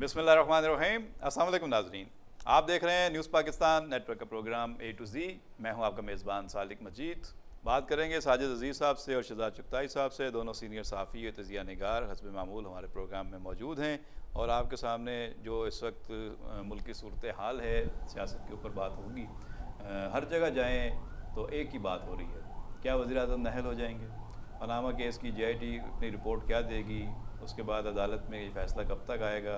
बिस्मिल्लाहिर्रहमानिर्रहीम। अस्सलाम वालेकुम नाज़रीन, आप देख रहे हैं न्यूज़ पाकिस्तान नेटवर्क का प्रोग्राम A to Z। मैं हूं आपका मेज़बान सालिक मजीद। बात करेंगे साजिद अजीज़ साहब से और शहजाद चुगताई साहब से, दोनों सीनियर सहाफ़ी तजिया निगार हस्ब मामूल हमारे प्रोग्राम में मौजूद हैं। और आपके सामने जो इस वक्त मुल्क की सूरत हाल है, सियासत के ऊपर बात होगी। हर जगह जाएँ तो एक ही बात हो रही है, क्या वज़ीर-ए-आज़म नाअहल हो जाएंगे? पनामा केस की JIT अपनी रिपोर्ट क्या देगी? उसके बाद अदालत में ये फ़ैसला कब तक आएगा?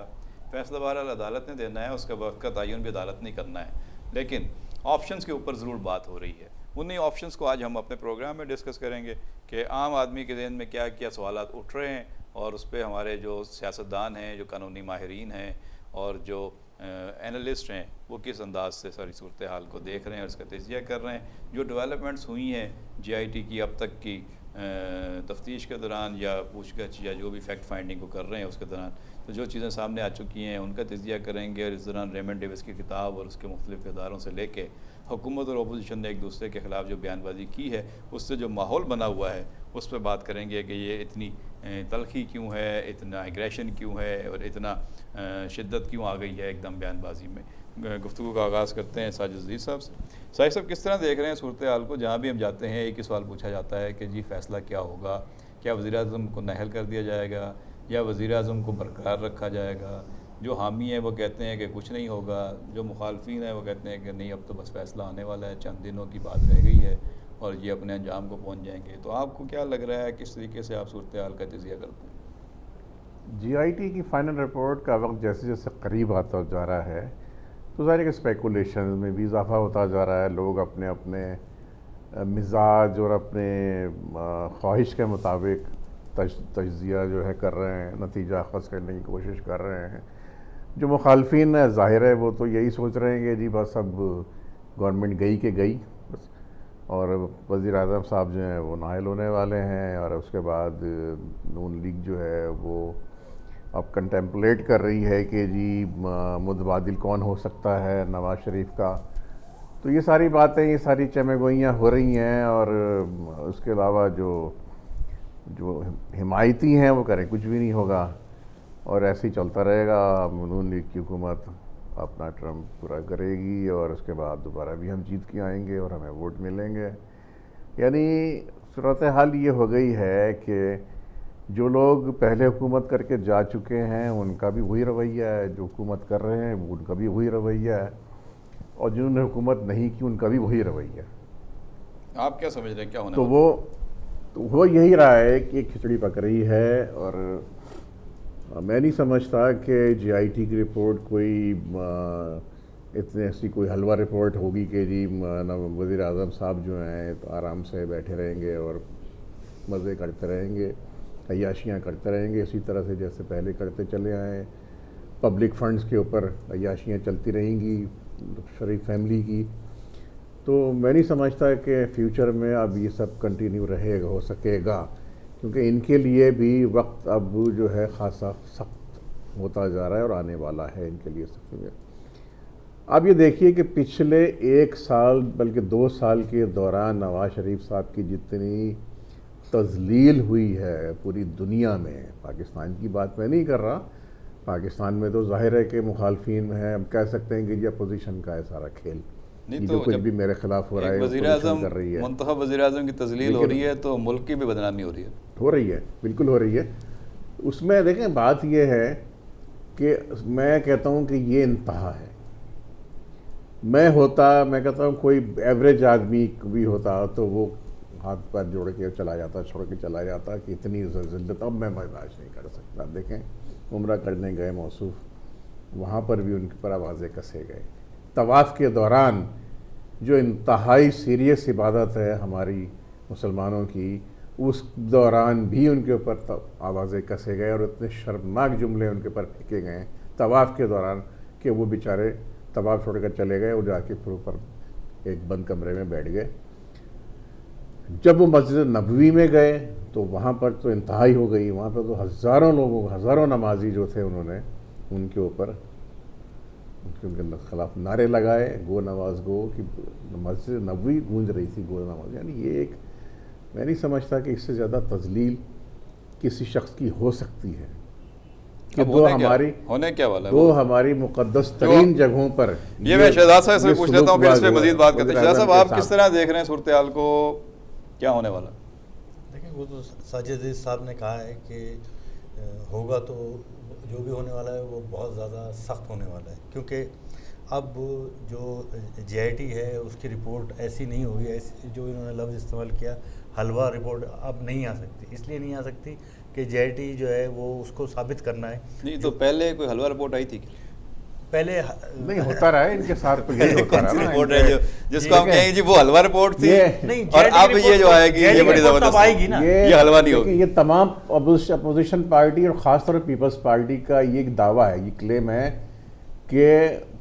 फ़ैसला बहरहाल अदालत ने देना है, उसका वक्त का तयन भी अदालत नहीं करना है, लेकिन ऑप्शंस के ऊपर ज़रूर बात हो रही है। उन्हीं ऑप्शंस को आज हम अपने प्रोग्राम में डिस्कस करेंगे कि आम आदमी के ज़हन में क्या क्या सवालात उठ रहे हैं, और उस पर हमारे जो सियासतदान हैं, जो कानूनी माहिरीन हैं और जो एनालिस्ट हैं, वो किस अंदाज से सारी सूरत हाल को देख रहे हैं और इसका तजिया कर रहे हैं। जो डेवलपमेंट्स हुई हैं JIT की अब तक की तफ्तीश के दौरान या पूछगछ या जो भी फैक्ट फाइंडिंग को कर रहे हैं उसके दौरान, तो जो चीज़ें सामने आ चुकी हैं उनका तजिया करेंगे। और इस दौरान रेमंड डेविस की किताब और उसके मुख्तलिफ इदारों से लेके हुकूमत और अपोजिशन ने एक दूसरे के ख़िलाफ़ जो बयानबाजी की है, उससे जो माहौल बना हुआ है उस पर बात करेंगे कि ये इतनी तलखी क्यों है, इतना एग्रेशन क्यों है और इतना शिद्दत क्यों आ गई है एकदम बयानबाजी में। गुफ्तगू का आगाज़ करते हैं साजिद अजीज़ साहब से। साहिब साहब, किस तरह देख रहे हैं सूरत हाल को? जहाँ भी हम जाते हैं एक ही सवाल पूछा जाता है कि जी फ़ैसला क्या होगा, क्या वज़ीर-ए-आज़म को नाअहल कर दिया जाएगा या वज़ीर-ए-आज़म को बरकरार रखा जाएगा? जो हामी हैं वो कहते हैं कि कुछ नहीं होगा, जो मुखालफीन हैं वो कहते हैं कि नहीं, अब तो बस फ़ैसला आने वाला है, चंद दिनों की बात रह गई है और ये अपने अंजाम को पहुँच जाएंगे। तो आपको क्या लग रहा है, किस तरीके से आप सूरत हाल का तजिया करते हैं? JIT की फ़ाइनल रिपोर्ट का वक्त जैसे जैसे करीब आता जा रहा है तो ज़ाहिर है कि स्पेकुलेशन में भी इजाफा होता जा रहा है। लोग अपने अपने मिजाज और अपने ख्वाहिश के मुताबिक तजिया जो है कर रहे हैं, नतीजा अख़ज़ करने की कोशिश कर रहे हैं। जो मुखालफिन है ज़ाहिर है वो तो यही सोच रहे हैं कि जी बस अब गवर्नमेंट गई के गई बस, और वज़ीर-ए-आज़म साहब जो हैं वो नाअहल होने वाले हैं, और उसके बाद नून लीग जो है वो अब कंटेम्पलेट कर रही है कि जी मुतबादिल कौन हो सकता है नवाज़ शरीफ का। तो ये सारी बातें, ये सारी चमेगोइयाँ हो रही हैं, और उसके अलावा जो जो हिमायती हैं वो करें कुछ भी नहीं होगा, और ऐसे ही चलता रहेगा। नून लीग की हुकूमत अपना टर्म पूरा करेगी और उसके बाद दोबारा भी हम जीत के आएंगे और हमें वोट मिलेंगे। यानी सूरत हाल ये हो गई है कि जो लोग पहले हुकूमत करके जा चुके हैं उनका भी वही रवैया है, जो हुकूमत कर रहे हैं उनका भी वही रवैया है, और जिन्होंने हुकूमत नहीं की उनका भी वही रवैया है। आप क्या समझ रहे हैं क्या होने तो वाला? वो यही रहा है कि खिचड़ी पक रही है। और मैं नहीं समझता कि JIT की रिपोर्ट कोई इतने ऐसी कोई हलवा रिपोर्ट होगी कि जी वज़ीर-ए-आज़म साहब जो हैं तो आराम से बैठे रहेंगे और मज़े करते रहेंगे, अय्याशियाँ करते रहेंगे इसी तरह से जैसे पहले करते चले आए। पब्लिक फंड्स के ऊपर अय्याशियाँ चलती रहेंगी शरीफ फैमिली की। तो मैं नहीं समझता कि फ्यूचर में अब ये सब कंटिन्यू रहेगा, हो सकेगा, क्योंकि इनके लिए भी वक्त अब जो है ख़ासा सख्त होता जा रहा है और आने वाला है इनके लिए सख्त में। अब ये देखिए कि पिछले 1 साल बल्कि 2 साल के दौरान नवाज़ शरीफ साहब की जितनी तज़लील हुई है पूरी दुनिया में, पाकिस्तान की बात मैं नहीं कर रहा, पाकिस्तान में तो ज़ाहिर है कि मुखालफीन में है, हम कह सकते हैं कि ये अपोजिशन का है सारा खेल, नहीं, जो कुछ भी मेरे खिलाफ हो रहा है वज़ीर-ए-आज़म कर रही है, मुंतखब वज़ीर-ए-आज़म की तज़लील हो रही है तो मुल्क की भी बदनामी हो रही है, बिल्कुल हो रही है। उसमें देखें बात यह है कि मैं कहता हूँ कि ये इंतहा है। मैं कहता हूँ कोई एवरेज आदमी भी होता तो वो हाथ पैर जोड़ के चला जाता, छोड़ के चला जाता कि इतनी ज़िल्लत अब मैं बर्दाश्त नहीं कर सकता। आप देखें उम्रा करने गए मौसूफ, वहाँ पर भी उनके पर आवाज़ें कसे गए। तवाफ़ के दौरान जो इंतहाई सीरियस इबादत है हमारी मुसलमानों की, उस दौरान भी उनके ऊपर आवाज़ें कसे गए और इतने शर्मनाक जुमले उनके ऊपर फेंके गए तवाफ़ के दौरान कि वो बेचारे तवाफ़ छोड़कर चले गए और जाके फिर ऊपर एक बंद कमरे में बैठ गए। जब वो मस्जिद नबवी में गए तो वहाँ पर तो इंतहाई हो गई, वहाँ पर तो हज़ारों नमाजी जो थे उन्होंने उनके ऊपर उनके खिलाफ नारे लगाए, गो नवाज गो, कि मस्जिद नबवी गूंज रही थी गो नवाज। यानी ये एक, मैं नहीं समझता कि इससे ज़्यादा तज़लील किसी शख्स की हो सकती है। कि अब दो होने क्या- हमारी होने क्या वाला है दो वो? हमारी मुकद्दस तरीन जगहों पर ये मैं शहजाद साहब से ये पूछ लेता हूँ, फिर इस पे सुलूक मजीद बात करते हैं। शहजाद साहब, आप वज़ीर-ए-आज़म किस तरह देख रहे हैं सूरत हाल को, क्या होने वाला? देखिए, वो तो साजिद अजीज़ साहब ने कहा है कि होगा तो जो भी होने वाला है वो बहुत ज़्यादा सख्त होने वाला है, क्योंकि अब जो JIT है उसकी रिपोर्ट ऐसी नहीं होगी, ऐसी जो इन्होंने लफ्ज़ इस्तेमाल किया हलवा रिपोर्ट अब नहीं आ सकती। इसलिए नहीं आ सकती कि JIT जो है वो उसको साबित करना है। नहीं तो पहले कोई हलवा रिपोर्ट आई थी क्या? पहले नहीं होता रहा है इनके साथ, तो यही होता कौन सी रहा ना रिपोर्ट है इनके- जो जिसको हम कहेंगे जी वो हलवा रिपोर्ट थी, ये- और अब ये जो आएगी ये बड़ी जबरदस्त आएगी ना। ये हलवा नहीं देखिए, होगी। ये तमाम अपोजिशन पार्टी और ख़ासतौर पर पीपल्स पार्टी का ये एक दावा है, ये क्लेम है कि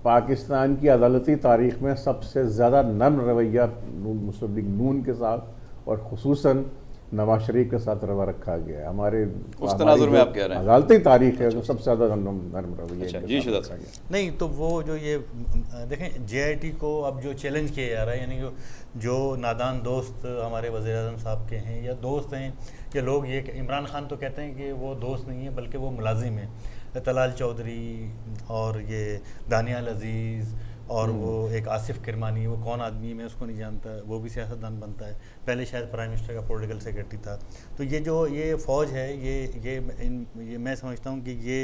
पाकिस्तान की अदालती तारीख में सबसे ज़्यादा नर्म रवैया मुस्लिम लीग नून के साथ और खुसूसन नवाज शरीफ के साथ रवा रखा गया है। हमारे उस तनाजुर में आप कह रहे हैं। अदालती तारीख है जो सबसे ज़्यादा नर्म रवैया अच्छा, इनके जी साथ शहजाद रखा साहब। गया। नहीं तो वो जो ये देखें JIT को अब जो चैलेंज किया जा रहा है, यानी जो नादान दोस्त हमारे वज़ीर-ए-आज़म साहब के हैं या दोस्त हैं या लोग, ये इमरान खान तो कहते हैं कि वो दोस्त नहीं है बल्कि वो मुलाजिम है। तलाल चौधरी और ये दानियाल अजीज़ और वो एक आसिफ किरमानी, वो कौन आदमी है मैं उसको नहीं जानता, वो भी सियासतदान बनता है, पहले शायद प्राइम मिनिस्टर का पॉलिटिकल सेक्रेटरी था। तो ये जो ये फ़ौज है ये मैं समझता हूँ कि ये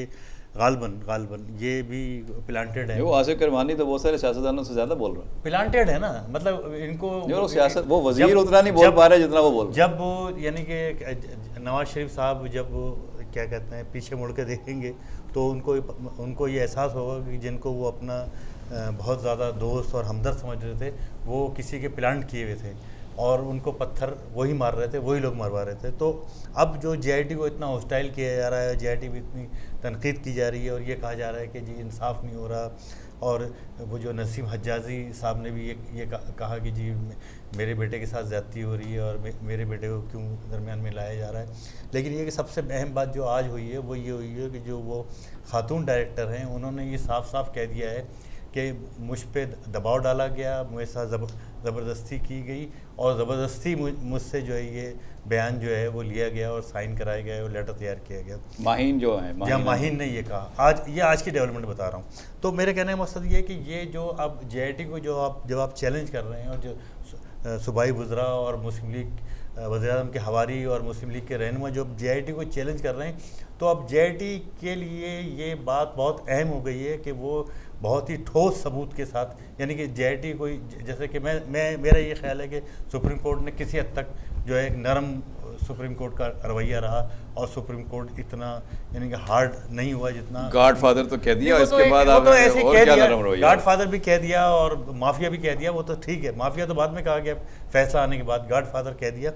गालबन ये भी प्लांटेड है। वो आसिफ करमानी तो बहुत सारे सियासतदानों से ज्यादा बोल रहा है। प्लांटेड है ना, मतलब इनको वो सियासत, वो वजीर उतना नहीं बोल पा रहे जितना वो बोल रहे जब वो यानी कि नवाज शरीफ साहब जब वो क्या कहते हैं पीछे मुड़ के देखेंगे तो उनको ये एहसास होगा कि जिनको वो अपना बहुत ज़्यादा दोस्त और हमदर्द समझ रहे थे वो किसी के प्लांट किए हुए थे और उनको पत्थर वही मार रहे थे, वही लोग मरवा रहे थे। तो अब जो JIT को इतना हॉस्टाइल किया जा रहा है, JIT भी इतनी तनकीद की जा रही है और ये कहा जा रहा है कि जी इंसाफ नहीं हो रहा, और वो जो नसीम हज्जाजी साहब ने भी ये कहा कि जी मेरे बेटे के साथ ज़्यादती हो रही है और मेरे बेटे को क्यों दरमियान में लाया जा रहा है। लेकिन ये कि सबसे अहम बात जो आज हुई है वो ये हुई है कि जो वो खातून डायरेक्टर हैं उन्होंने ये साफ साफ कह दिया है कि मुझ पे दबाव डाला गया, मेरे साथ ज़बरदस्ती की गई और ज़बरदस्ती मुझसे जो है ये बयान जो है वो लिया गया और साइन कराया गया और लेटर तैयार किया गया। माहीन जो है, माहीन ने ये कहा, आज की डेवलपमेंट बता रहा हूँ। तो मेरे कहने का मकसद ये है कि ये जो अब JIT को जब आप चैलेंज कर रहे हैं और जो सूबाई वज़रा और मुस्लिम लीग वज़ीर-ए-आज़म के हवारी और मुस्लिम लीग के रहनुमा जो JIT को चैलेंज कर रहे हैं, तो अब JIT के लिए ये बात बहुत अहम हो गई है कि वो बहुत ही ठोस सबूत के साथ, यानी कि JIT कोई, जैसे कि मेरा ये ख्याल है कि सुप्रीम कोर्ट ने किसी हद तक जो है एक नरम सुप्रीम कोर्ट का रवैया रहा और सुप्रीम कोर्ट इतना यानी कि हार्ड नहीं हुआ जितना गॉडफादर तो कह दिया, तो इसके बाद वो आप तो ऐसे और कह क्या दिया, नरम रवैया? गॉडफादर भी कह दिया और माफिया भी कह दिया, वो तो ठीक है, माफिया तो बाद में कहा गया फैसला आने के बाद, गॉडफादर कह दिया।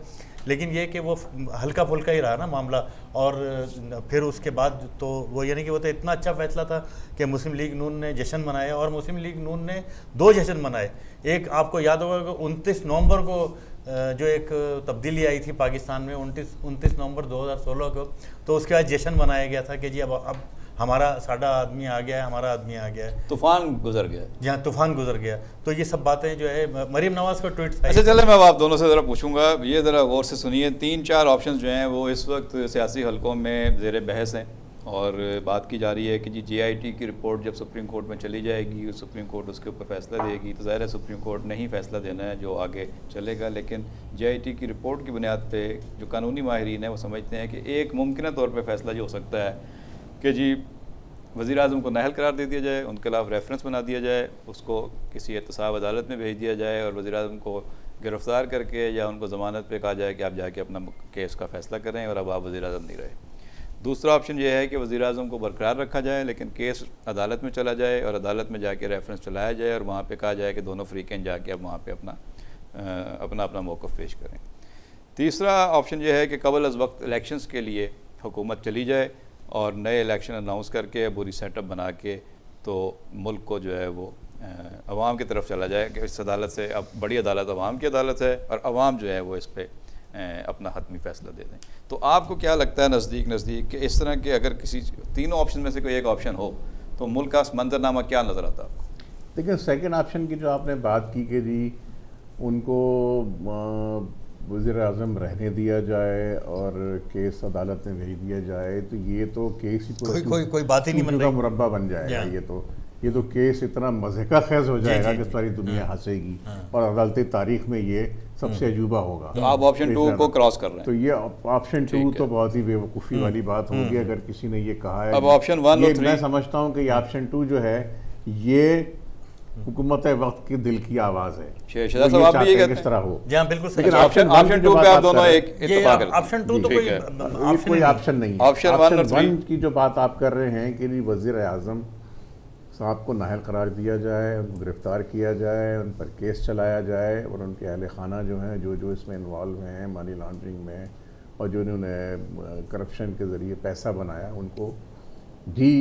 लेकिन ये कि वो हल्का फुल्का ही रहा ना मामला, और फिर उसके बाद तो वो यानी कि वो तो इतना अच्छा फैसला था कि मुस्लिम लीग नून ने जश्न मनाया, और मुस्लिम लीग नून ने 2 जश्न मनाए। एक आपको याद होगा कि 29 नवंबर को जो एक तब्दीली आई थी पाकिस्तान में 29 नवंबर 2016 को, तो उसके बाद जश्न मनाया गया था कि जी अब हमारा साडा आदमी आ गया है, हमारा आदमी आ गया है, तूफान गुजर गया। जहाँ तूफान गुजर गया। तो ये सब बातें जो है मरीम नवाज़ का ट्वीट था। अच्छा चले, मैं आप दोनों से ज़रा पूछूंगा, ये ज़रा गौर से सुनिए। 3-4 ऑप्शन जो हैं वो इस वक्त सियासी हलकों में ज़ेर बहस हैं और बात की जा रही है कि जी JIT की रिपोर्ट जब सुप्रीम कोर्ट में चली जाएगी, सुप्रीम कोर्ट उसके ऊपर फैसला देगी, तो ज़ाहिर है सुप्रीम कोर्ट ने ही फैसला देना है जो आगे चलेगा। लेकिन JIT की रिपोर्ट की बुनियाद पे जो कानूनी माहिरीन हैं वो समझते हैं कि एक मुमकिन तौर पर फैसला जो हो सकता है कि जी वज़ीर-ए-आज़म को नाअहल करार दे दिया जाए, उनके खिलाफ रेफरेंस बना दिया जाए, उसको किसी एहतसाब अदालत में भेज दिया जाए और वज़ीर-ए-आज़म को गिरफ़्तार करके या उनको ज़मानत पे कहा जाए कि आप जाके अपना केस का फ़ैसला करें और अब आप वज़ीर-ए-आज़म नहीं रहे। दूसरा ऑप्शन ये है कि वज़ीर-ए-आज़म को बरकरार रखा जाए लेकिन केस अदालत में चला जाए और अदालत में जाके रेफरेंस चलाया जाए और वहाँ पे कहा जाए कि दोनों फ़रीक़ैन जाके अब वहाँ पे अपना मौक़िफ़ पेश करें। तीसरा ऑप्शन ये है कि क़ब्ल अज़ वक्त इलेक्शंस के लिए हुकूमत चली जाए और नए इलेक्शन अनाउंस करके पूरी सेटअप बना के तो मुल्क को जो है वो अवाम की तरफ चला जाए कि इस अदालत से, अब बड़ी अदालत अवाम की अदालत है और अवाम जो है वो इस पर अपना हतमी फ़ैसला दे दें। तो आपको क्या लगता है नज़दीक कि इस तरह के अगर किसी तीनों ऑप्शन में से कोई एक ऑप्शन हो तो मुल्क का मंजरनामा क्या नज़र आता है आपको? लेकिन सेकंड ऑप्शन की जो आपने बात की कि जी उनको वज़ीर आज़म रहने दिया जाए और केस अदालत में भेज दिया जाए, तो ये तो केस ही कोई बात ही नहीं बन का रही। मुरब्बा बन जाएगा। ये तो केस इतना मज़े का खेज हो जाएगा कि सारी दुनिया हंसेगी और अदालती तारीख में ये सबसे अजूबा होगा। तो आप ऑप्शन 2 को क्रॉस कर रहे हैं। तो ये ऑप्शन 2 तो बहुत ही बेवकूफ़ी वाली बात होगी अगर किसी ने ये कहा है। अब ऑप्शन 1 और 3 मैं समझता हूँ कि ये ऑप्शन 2 जो है ये हुकूमत वक्त की दिल की आवाज़ है। शहजाद साहब आप भी ये कहते किस तरह हो। जी हाँ, बिल्कुल सही। लेकिन ऑप्शन 2 पे आप दोनों एक इत्तेफाक करते हैं। ऑप्शन 2 तो ठीक है। कोई ऑप्शन नहीं है। ऑप्शन 1 और 3 की जो बात आप कर रहे हैं कि वज़ीर आज़म साहब को नाअहल करार दिया जाए, उनको गिरफ़्तार किया जाए, उन पर केस चलाया जाए और उनके अहल खाना जो हैं जो इसमें इन्वॉल्व हैं मनी लॉन्ड्रिंग में और जो इन्होंने करप्शन के ज़रिए पैसा बनाया, उनको भी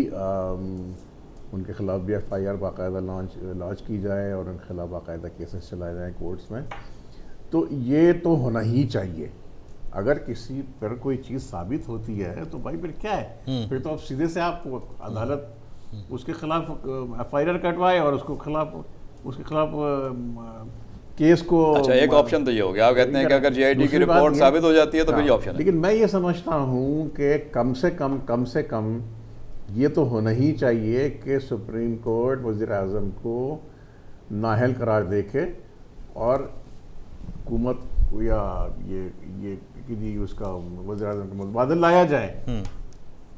उनके ख़िलाफ़ भी FIR बाकायदा लॉन्च की जाए और उनके ख़िलाफ़ बाकायदा केसेस चलाए जाएँ कोर्ट्स में। तो ये तो होना ही चाहिए। अगर किसी पर कोई चीज़ साबित होती है तो भाई फिर क्या है, फिर तो आप सीधे से आप अदालत उसके खिलाफ FIR कटवाए और उसके खिलाफ केस को। अच्छा, एक ऑप्शन तो ये हो गया, आप कहते हैं कि अगर JIT की रिपोर्ट साबित हो जाती है तो फिर ये ऑप्शन है। लेकिन मैं ये समझता हूँ कि कम से कम ये तो होना ही चाहिए कि सुप्रीम कोर्ट वज़ीर आज़म को नाअहल करार दे के और हुकूमत को या ये कि जी उसका वज़ीर आज़म का मुतबादल लाया जाए,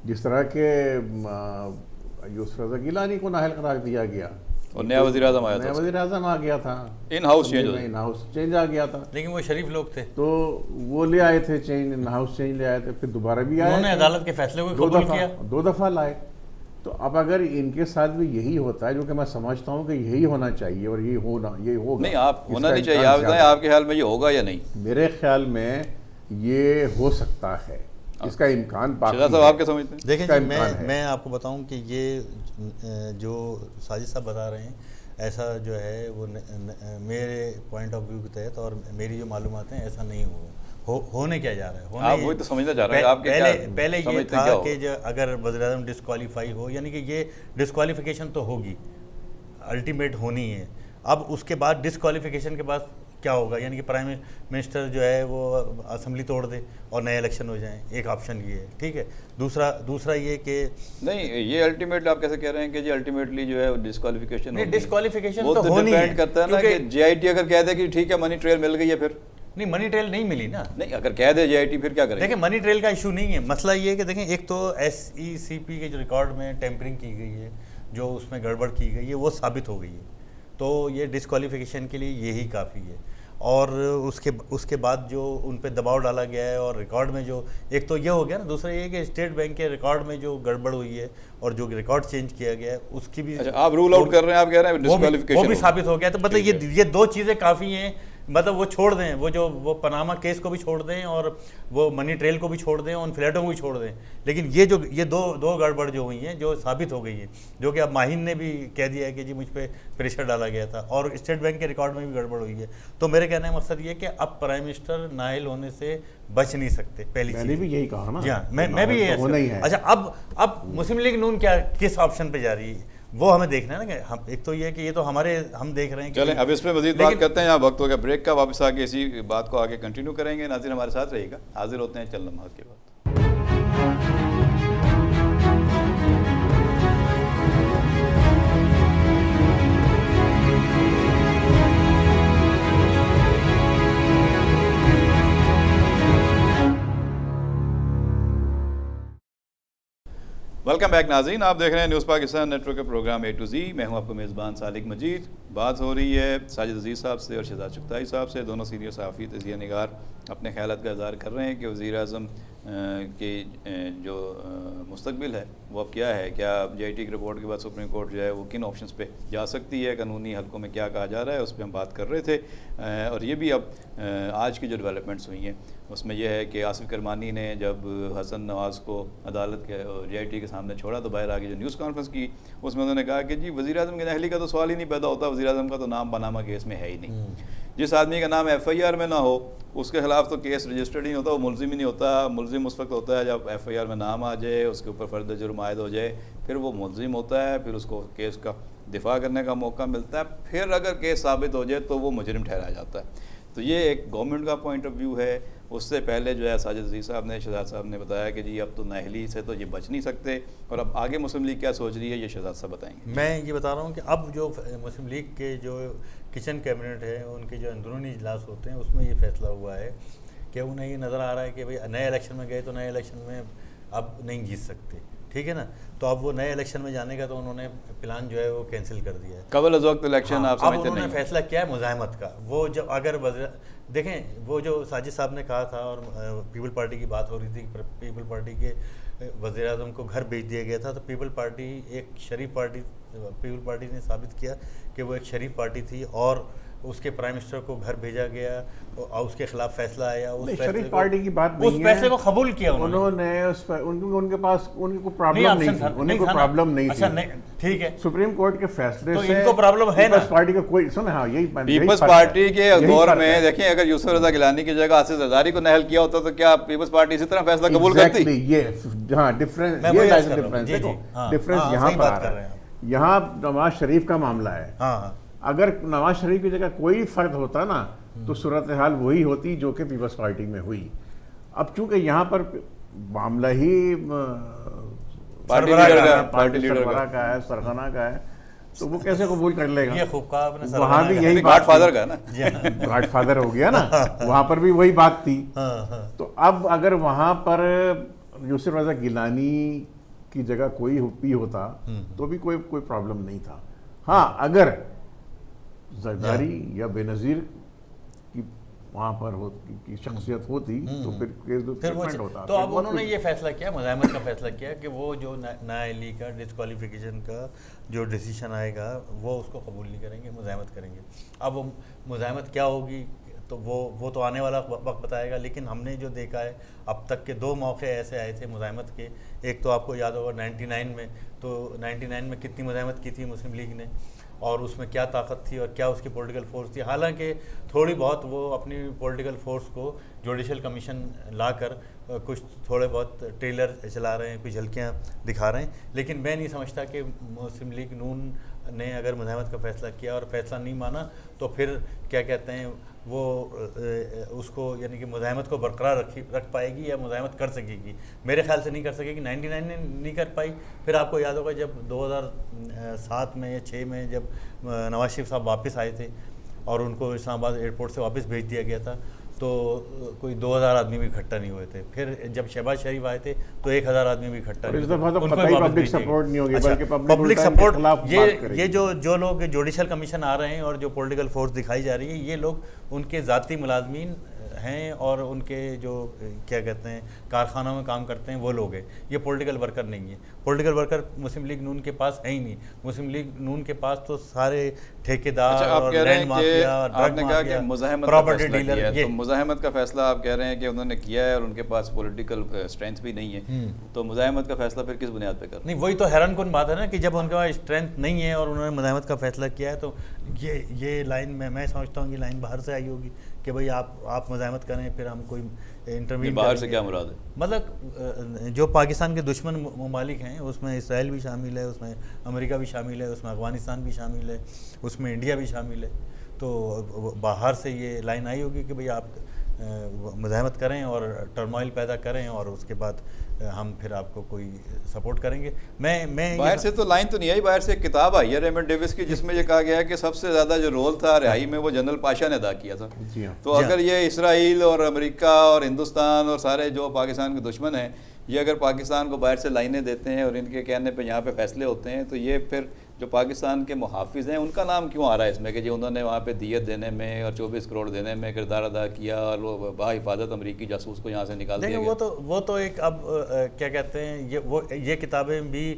जिस तरह के यूसुफ रज़ा गिलानी को नाअहल करार दिया गया और नया वज़ीर आज़म आया था। नया वज़ीर आज़म आ गया था, इन हाउस चेंज आ गया था। लेकिन वो शरीफ लोग थे तो वो ले आए थे चेंज, इन हाउस चेंज ले आए थे, फिर दोबारा भी आए, उन्होंने अदालत के फैसले को कबूल किया, 2 दफ़ा लाए। तो अब अगर इनके साथ भी यही होता है, जो कि मैं समझता हूँ कि यही होना चाहिए और ये होगा नहीं, आप होना नहीं चाहिए, आप बताएं आपके ख्याल में ये होगा या नहीं? मेरे ख्याल में ये हो सकता है, इसका इम्कान बाकी है। आप क्या समझते हैं? देखिए मैं आपको बताऊं कि ये जो साजिद साहब बता रहे हैं, ऐसा जो है वो मेरे पॉइंट ऑफ व्यू के तहत और मेरी जो मालूमात हैं ऐसा नहीं होने क्या जा रहा है। आप वही तो समझना चाह रहे हैं, आपके पहले ये था कि जो अगर वज़ीर आज़म डिस्क्वालीफाई हो, यानी कि ये डिस्क्वालिफिकेशन तो होगी, अल्टीमेट होनी है। अब उसके बाद डिस्क्वालिफिकेशन के बाद क्या होगा, यानी कि प्राइम मिनिस्टर जो है वो असेंबली तोड़ दे और नए इलेक्शन हो जाएं, एक ऑप्शन ये है, ठीक है। दूसरा ये कि नहीं, ये अल्टीमेट आप कैसे कह रहे हैं कि जी अल्टीमेटली जो है डिस्क्वालिफिकेशन नहीं, डिस्क्वालिफिकेशन तो होनी है, डिपेंड करता है ना कि JIT अगर कह दे कि ठीक है मनी ट्रेल मिल गई है, फिर नहीं मनी ट्रेल नहीं मिली ना। नहीं, अगर कह दे JIT फिर क्या करेंगे? देखिए मनी ट्रेल का इशू नहीं है, मसला ये है कि देखें एक तो SECP के जो रिकॉर्ड में टेम्परिंग की गई है, जो उसमें गड़बड़ की गई है वो साबित हो गई है, तो ये डिस्क्वालिफिकेशन के लिए यही काफ़ी है। और उसके बाद जो उन पे दबाव डाला गया है और रिकॉर्ड में जो एक तो ये हो गया ना, दूसरा ये कि स्टेट बैंक के रिकॉर्ड में जो गड़बड़ हुई है और जो रिकॉर्ड चेंज किया गया है उसकी भी। अच्छा, आप रूल आउट कर रहे हैं, आप कह रहे हैं डिस्क्वालिफिकेशन वो भी साबित हो गया। तो मतलब ये 2 चीज़ें काफ़ी हैं, मतलब वो छोड़ दें, वो पनामा केस को भी छोड़ दें और वो मनी ट्रेल को भी छोड़ दें और उन फ्लैटों को भी छोड़ दें, लेकिन ये दो गड़बड़ जो हुई हैं, जो साबित हो गई है, जो कि अब माहिन ने भी कह दिया है कि जी मुझ पे प्रेशर डाला गया था और स्टेट बैंक के रिकॉर्ड में भी गड़बड़ हुई है। तो मेरे कहने का मकसद ये कि अब प्राइम मिनिस्टर नाअहल होने से बच नहीं सकते, पहली चीज़। मैंने भी यही कहा ना। जी हाँ, मैं भी यही। अच्छा, अब मुस्लिम लीग नून किस ऑप्शन पे जा रही है वो हमें देखना है ना, कि हम एक तो ये कि ये तो हम देख रहे हैं। चलें अब इस पर मजीद बात करते हैं, यहाँ वक्त हो गया ब्रेक का, वापस आके इसी बात को आगे कंटिन्यू करेंगे। नाज़रीन हमारे साथ रहिएगा, हाजिर होते हैं चंद लम्हात के बाद। वेलकम बैक नाज़रीन, आप देख रहे हैं न्यूज़ पाकिस्तान नेटवर्क के प्रोग्राम A to Z। मैं हूं आपको मेज़बान सालिक मजीद। बात हो रही है साजिद अजीज़ साहब से और शहजाद चुगताई साहब से, दोनों सीनियर सहाफ़ी तज़किया निगार अपने ख़यालात का इज़हार कर रहे हैं कि वज़ीर आज़म की जो मुस्तकबिल है वो अब क्या है, क्या JIT की रिपोर्ट के बाद सुप्रीम कोर्ट जो है वो किन ऑप्शंस पे जा सकती है, कानूनी हलकों में क्या कहा जा रहा है, उस पर हम बात कर रहे थे। और ये भी अब आज की जो डेवलपमेंट्स हुई हैं उसमें यह है कि आसिफ करमानी ने जब हसन नवाज़ को अदालत के JIT के सामने छोड़ा तो बाहर आके जो न्यूज़ कॉन्फ्रेंस की उसमें उन्होंने कहा कि जी वज़ीर आज़म की नाअहली का तो सवाल ही नहीं पैदा होता, वज़ीर आज़म का तो नाम पनामा केस में है ही नहीं। जिस आदमी का नाम FIR में ना हो उसके ख़िलाफ़ तो केस रजिस्टर्ड ही नहीं होता, वो मुलजिम ही नहीं होता। मुलजिम उस वक्त होता है जब FIR में नाम आ जाए, उसके ऊपर फ़र्द जुर्म आयद हो जाए, फिर वो मुलजिम होता है, फिर उसको केस का दिफा करने का मौका मिलता है, फिर अगर केस साबित हो जाए तो वो मुजरिम ठहराया जाता है। तो ये एक गवर्नमेंट का पॉइंट ऑफ व्यू है। उससे पहले जो है साजिद अजीज़ साहब ने, शहजाद साहब ने बताया कि जी अब तो नाअहली से तो ये बच नहीं सकते, और अब आगे मुस्लिम लीग क्या सोच रही है ये शहजाद साहब बताएंगे। मैं ये बता रहा हूँ कि अब जो मुस्लिम लीग के जो किचन कैबिनेट है, उनके जो अंदरूनी इजलास होते हैं, उसमें ये फैसला हुआ है कि उन्हें ये नज़र आ रहा है कि भाई नए इलेक्शन में गए तो नए इलेक्शन में अब नहीं जीत सकते, ठीक है ना। तो अब वो नए इलेक्शन में जाने का तो उन्होंने प्लान जो है वो कैंसिल कर दिया है। कबल वक्त इलेक्शन हाँ, आप अब समझते उन्होंने नहीं? फैसला किया है मुज़ाहमत का। वो जब अगर देखें, वो जो साजिद साहब ने कहा था और पीपल पार्टी की बात हो रही थी, पीपल पार्टी के वज़ीर आज़म को घर भेज दिया गया था, तो पीपल पार्टी एक शरीफ पार्टी, पीपल पार्टी ने साबित किया कि वो एक शरीफ पार्टी थी, और उसके प्राइम मिनिस्टर को घर भेजा गया और उसके खिलाफ फैसला आया। उस शरीफ पार्टी की बात नहीं है, उस फैसले को कबूल किया उन्होंने। उनके पास उनकी कोई प्रॉब्लम नहीं थी, उन्हें कोई प्रॉब्लम नहीं अच्छा, थी। नहीं, ठीक है, सुप्रीम कोर्ट के फैसले तो से इनको प्रॉब्लम है ना। पीपल्स पार्टी का कोई सुन, हाँ यही पीपल्स पार्टी के दौर में देखें, अगर यूसुफ रजा गिलानी की जगह आसिफ जरदारी को नहल किया होता तो क्या पीपल्स पार्टी इसी तरह फैसला कबूल करती? ये हाँ डिफरेंस, ये डिफरेंस देखो, डिफरेंस यहाँ पर आ रहा है। यहाँ नवाज शरीफ का मामला है। अगर नवाज शरीफ की जगह कोई फर्द होता ना तो सूरत हाल वही होती जो कि पीपल्स पार्टी में हुई। अब चूंकि यहाँ पर मामला ही पार्टी सरबराह का है, सरगना का है, तो वो कैसे कबूल कर लेगा? ये खूब कहा आपने, वहाँ भी यही गॉडफादर का है ना, गॉडफादर हो गया ना, वहाँ पर भी वही बात थी। तो अब अगर वहाँ पर यूसुफ रजा गिलानी की जगह कोई भी होता तो भी कोई प्रॉब्लम नहीं था। हाँ, अगर जरदारी या बेनज़ीर की वहाँ पर की शख्सियत होती तो फिर केस डिफरेंट होता। तो अब उन्होंने ये फैसला किया, मुज़ाहमत का फैसला किया कि वो जो नाअहली का डिस्क्वालिफिकेशन का जो डिसीजन आएगा वो उसको कबूल नहीं करेंगे, मुज़ाहमत करेंगे। अब वो मुज़ाहमत क्या होगी तो वो तो आने वाला वक्त बताएगा। लेकिन हमने जो देखा है अब तक के 2 मौके ऐसे आए थे मुज़ाहमत के। एक तो आपको याद होगा 99 में, तो 99 में कितनी मुज़ाहमत की थी मुस्लिम लीग ने, और उसमें क्या ताकत थी और क्या उसकी पॉलिटिकल फोर्स थी। हालांकि थोड़ी बहुत वो अपनी पॉलिटिकल फोर्स को जुडिशल कमीशन लाकर कुछ थोड़े बहुत ट्रेलर चला रहे हैं, कुछ झलकियाँ दिखा रहे हैं, लेकिन मैं नहीं समझता कि मुस्लिम लीग नून ने अगर मुज़ाहमत का फ़ैसला किया और फैसला नहीं माना तो फिर क्या कहते हैं वो उसको यानी कि मुज़ाहमत को बरकरार रख पाएगी या मुज़ाहमत कर सकेगी। मेरे ख्याल से नहीं कर सकेगी। 99 ने नहीं कर पाई। फिर आपको याद होगा जब 2007 में या 6 में जब नवाज शरीफ साहब वापस आए थे और उनको इस्लामाबाद एयरपोर्ट से वापस भेज दिया गया था, तो कोई 2000 आदमी भी इकट्ठा नहीं हुए थे। फिर जब शहबाज शरीफ आए थे तो 1000 आदमी भी इकट्ठा नहीं हुए। पब्लिक सपोर्ट नहीं होगी, बल्कि पब्लिक सपोर्ट ये जो लोग जुडिशल कमीशन आ रहे हैं और जो पॉलिटिकल फोर्स दिखाई जा रही है, ये लोग उनके ज़ाती मुलाजमीन हैं और उनके जो क्या कहते हैं कारखानों में काम करते हैं वो लोग हैं। ये पॉलिटिकल वर्कर नहीं है। पॉलिटिकल वर्कर मुस्लिम लीग नून के पास है ही नहीं। मुस्लिम लीग नून के पास तो सारे ठेकेदार और लैंड माफिया और ड्रग माफिया, प्रॉपर्टी डीलर। तो मुज़ाहमत का फैसला आप कह रहे हैं कि उन्होंने किया है और उनके पास पॉलिटिकल स्ट्रेंथ भी नहीं है, तो मुज़ाहमत का फैसला फिर किस बुनियाद पे कर? नहीं, वही तो हैरान कुन बात है ना कि जब उनके पास स्ट्रेंथ नहीं है और उन्होंने मुज़ाहमत का फैसला किया है, तो ये लाइन मैं समझता हूँ कि लाइन बाहर से आई होगी कि भाई आप मुज़ाहमत करें, फिर हम कोई इंटरव्यू। बाहर से क्या मुराद है? मतलब जो पाकिस्तान के दुश्मन ममालिक हैं उसमें इसराइल भी शामिल है, उसमें अमेरिका भी शामिल है, उसमें अफ़गानिस्तान भी शामिल है, उसमें इंडिया भी शामिल है। तो बाहर से ये लाइन आई होगी कि भाई आप मुज़ाहमत करें और टर्मोइल पैदा करें और उसके बाद हम फिर आपको कोई सपोर्ट करेंगे। मैं बाहर से तो लाइन तो नहीं आई, बाहर से एक किताब आई है रेमंड डेविस की जिसमें ये कहा गया है कि सबसे ज़्यादा जो रोल था रिहाई में वो जनरल पाशा ने अदा किया था। तो अगर ये इसराइल और अमेरिका और हिंदुस्तान और सारे जो पाकिस्तान के दुश्मन हैं, ये अगर पाकिस्तान को बाहर से लाइनें देते हैं और इनके कहने पे यहाँ पे फैसले होते हैं, तो ये फिर जो पाकिस्तान के मुहाफिज हैं उनका नाम क्यों आ रहा है इसमें कि जी उन्होंने वहाँ पे दियत देने में और 24 करोड़ देने में किरदार अदा किया और वो बाहिफाजत अमरीकी जासूस को यहाँ से निकाल दिया गया। वो तो एक अब क्या कहते हैं ये किताबें भी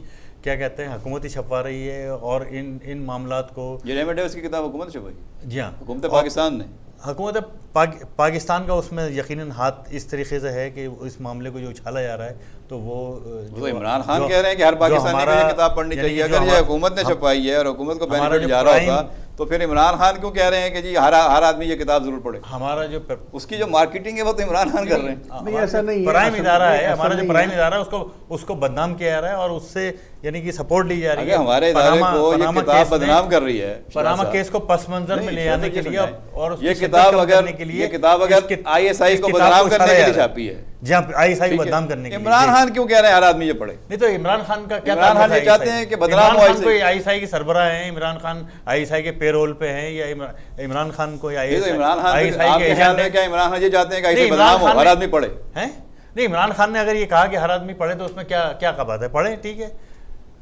क्या कहते हैं हुकूमत ही छपवा रही है और इन मामलात को। ये रेमंड डेविस की किताब हुकूमत छपाई? जी हाँ, हुकूमत पाकिस्तान ने। हुकूमत पाकिस्तान का उसमें यकीनन हाथ इस तरीके से है कि इस मामले को जो उछाला जा रहा है, तो वो इमरान खान कह रहे हैं कि हर पाकिस्तानी को ये किताब पढ़नी चाहिए। अगर ये हुकूमत ने छपाई है और हुकूमत को बेनिफिट जा रहा होता तो फिर इमरान खान क्यों कह रहे हैं कि जी हर आदमी ये किताब जरूर पढ़े? हमारा जो उसकी जो मार्केटिंग है वो तो इमरान खान कर रहे हैं। नहीं, ऐसा नहीं है। प्राइम इदारा है हमारा, जो प्राइम इदारा है उसको बदनाम किया जा रहा है और उससे यानी कि सपोर्ट ली जा रही है। हमारे इदारे को ये किताब बदनाम कर रही है। पनामा केस को पस मंजर में ले आने के लिए और ये किताब अगर लिए ये किताब अगर आईएसआई को बदनाम करने के लिए छापी है, जी हाँ, आईएसआई को बदनाम करने के लिए। इमरान खान क्यों कह रहे हैं हर आदमी ये पढ़े? नहीं तो इमरान खान का क्या, इमरान खान ये चाहते हैं कि बदनाम हो कोई आईएसआई के सरबराह हैं, इमरान खान आईएसआई के पेरोल पे हैं, या इमरान खान को इमरान खान के ख्याल में क्या इमरान खान ये चाहते हैं कि आईएसआई बदनाम हो, हर आदमी पढ़े? हैं नहीं, इमरान खान ने अगर ये कहा कि हर आदमी पढ़े तो उसमें क्या क्या बात है, पढ़े, ठीक है।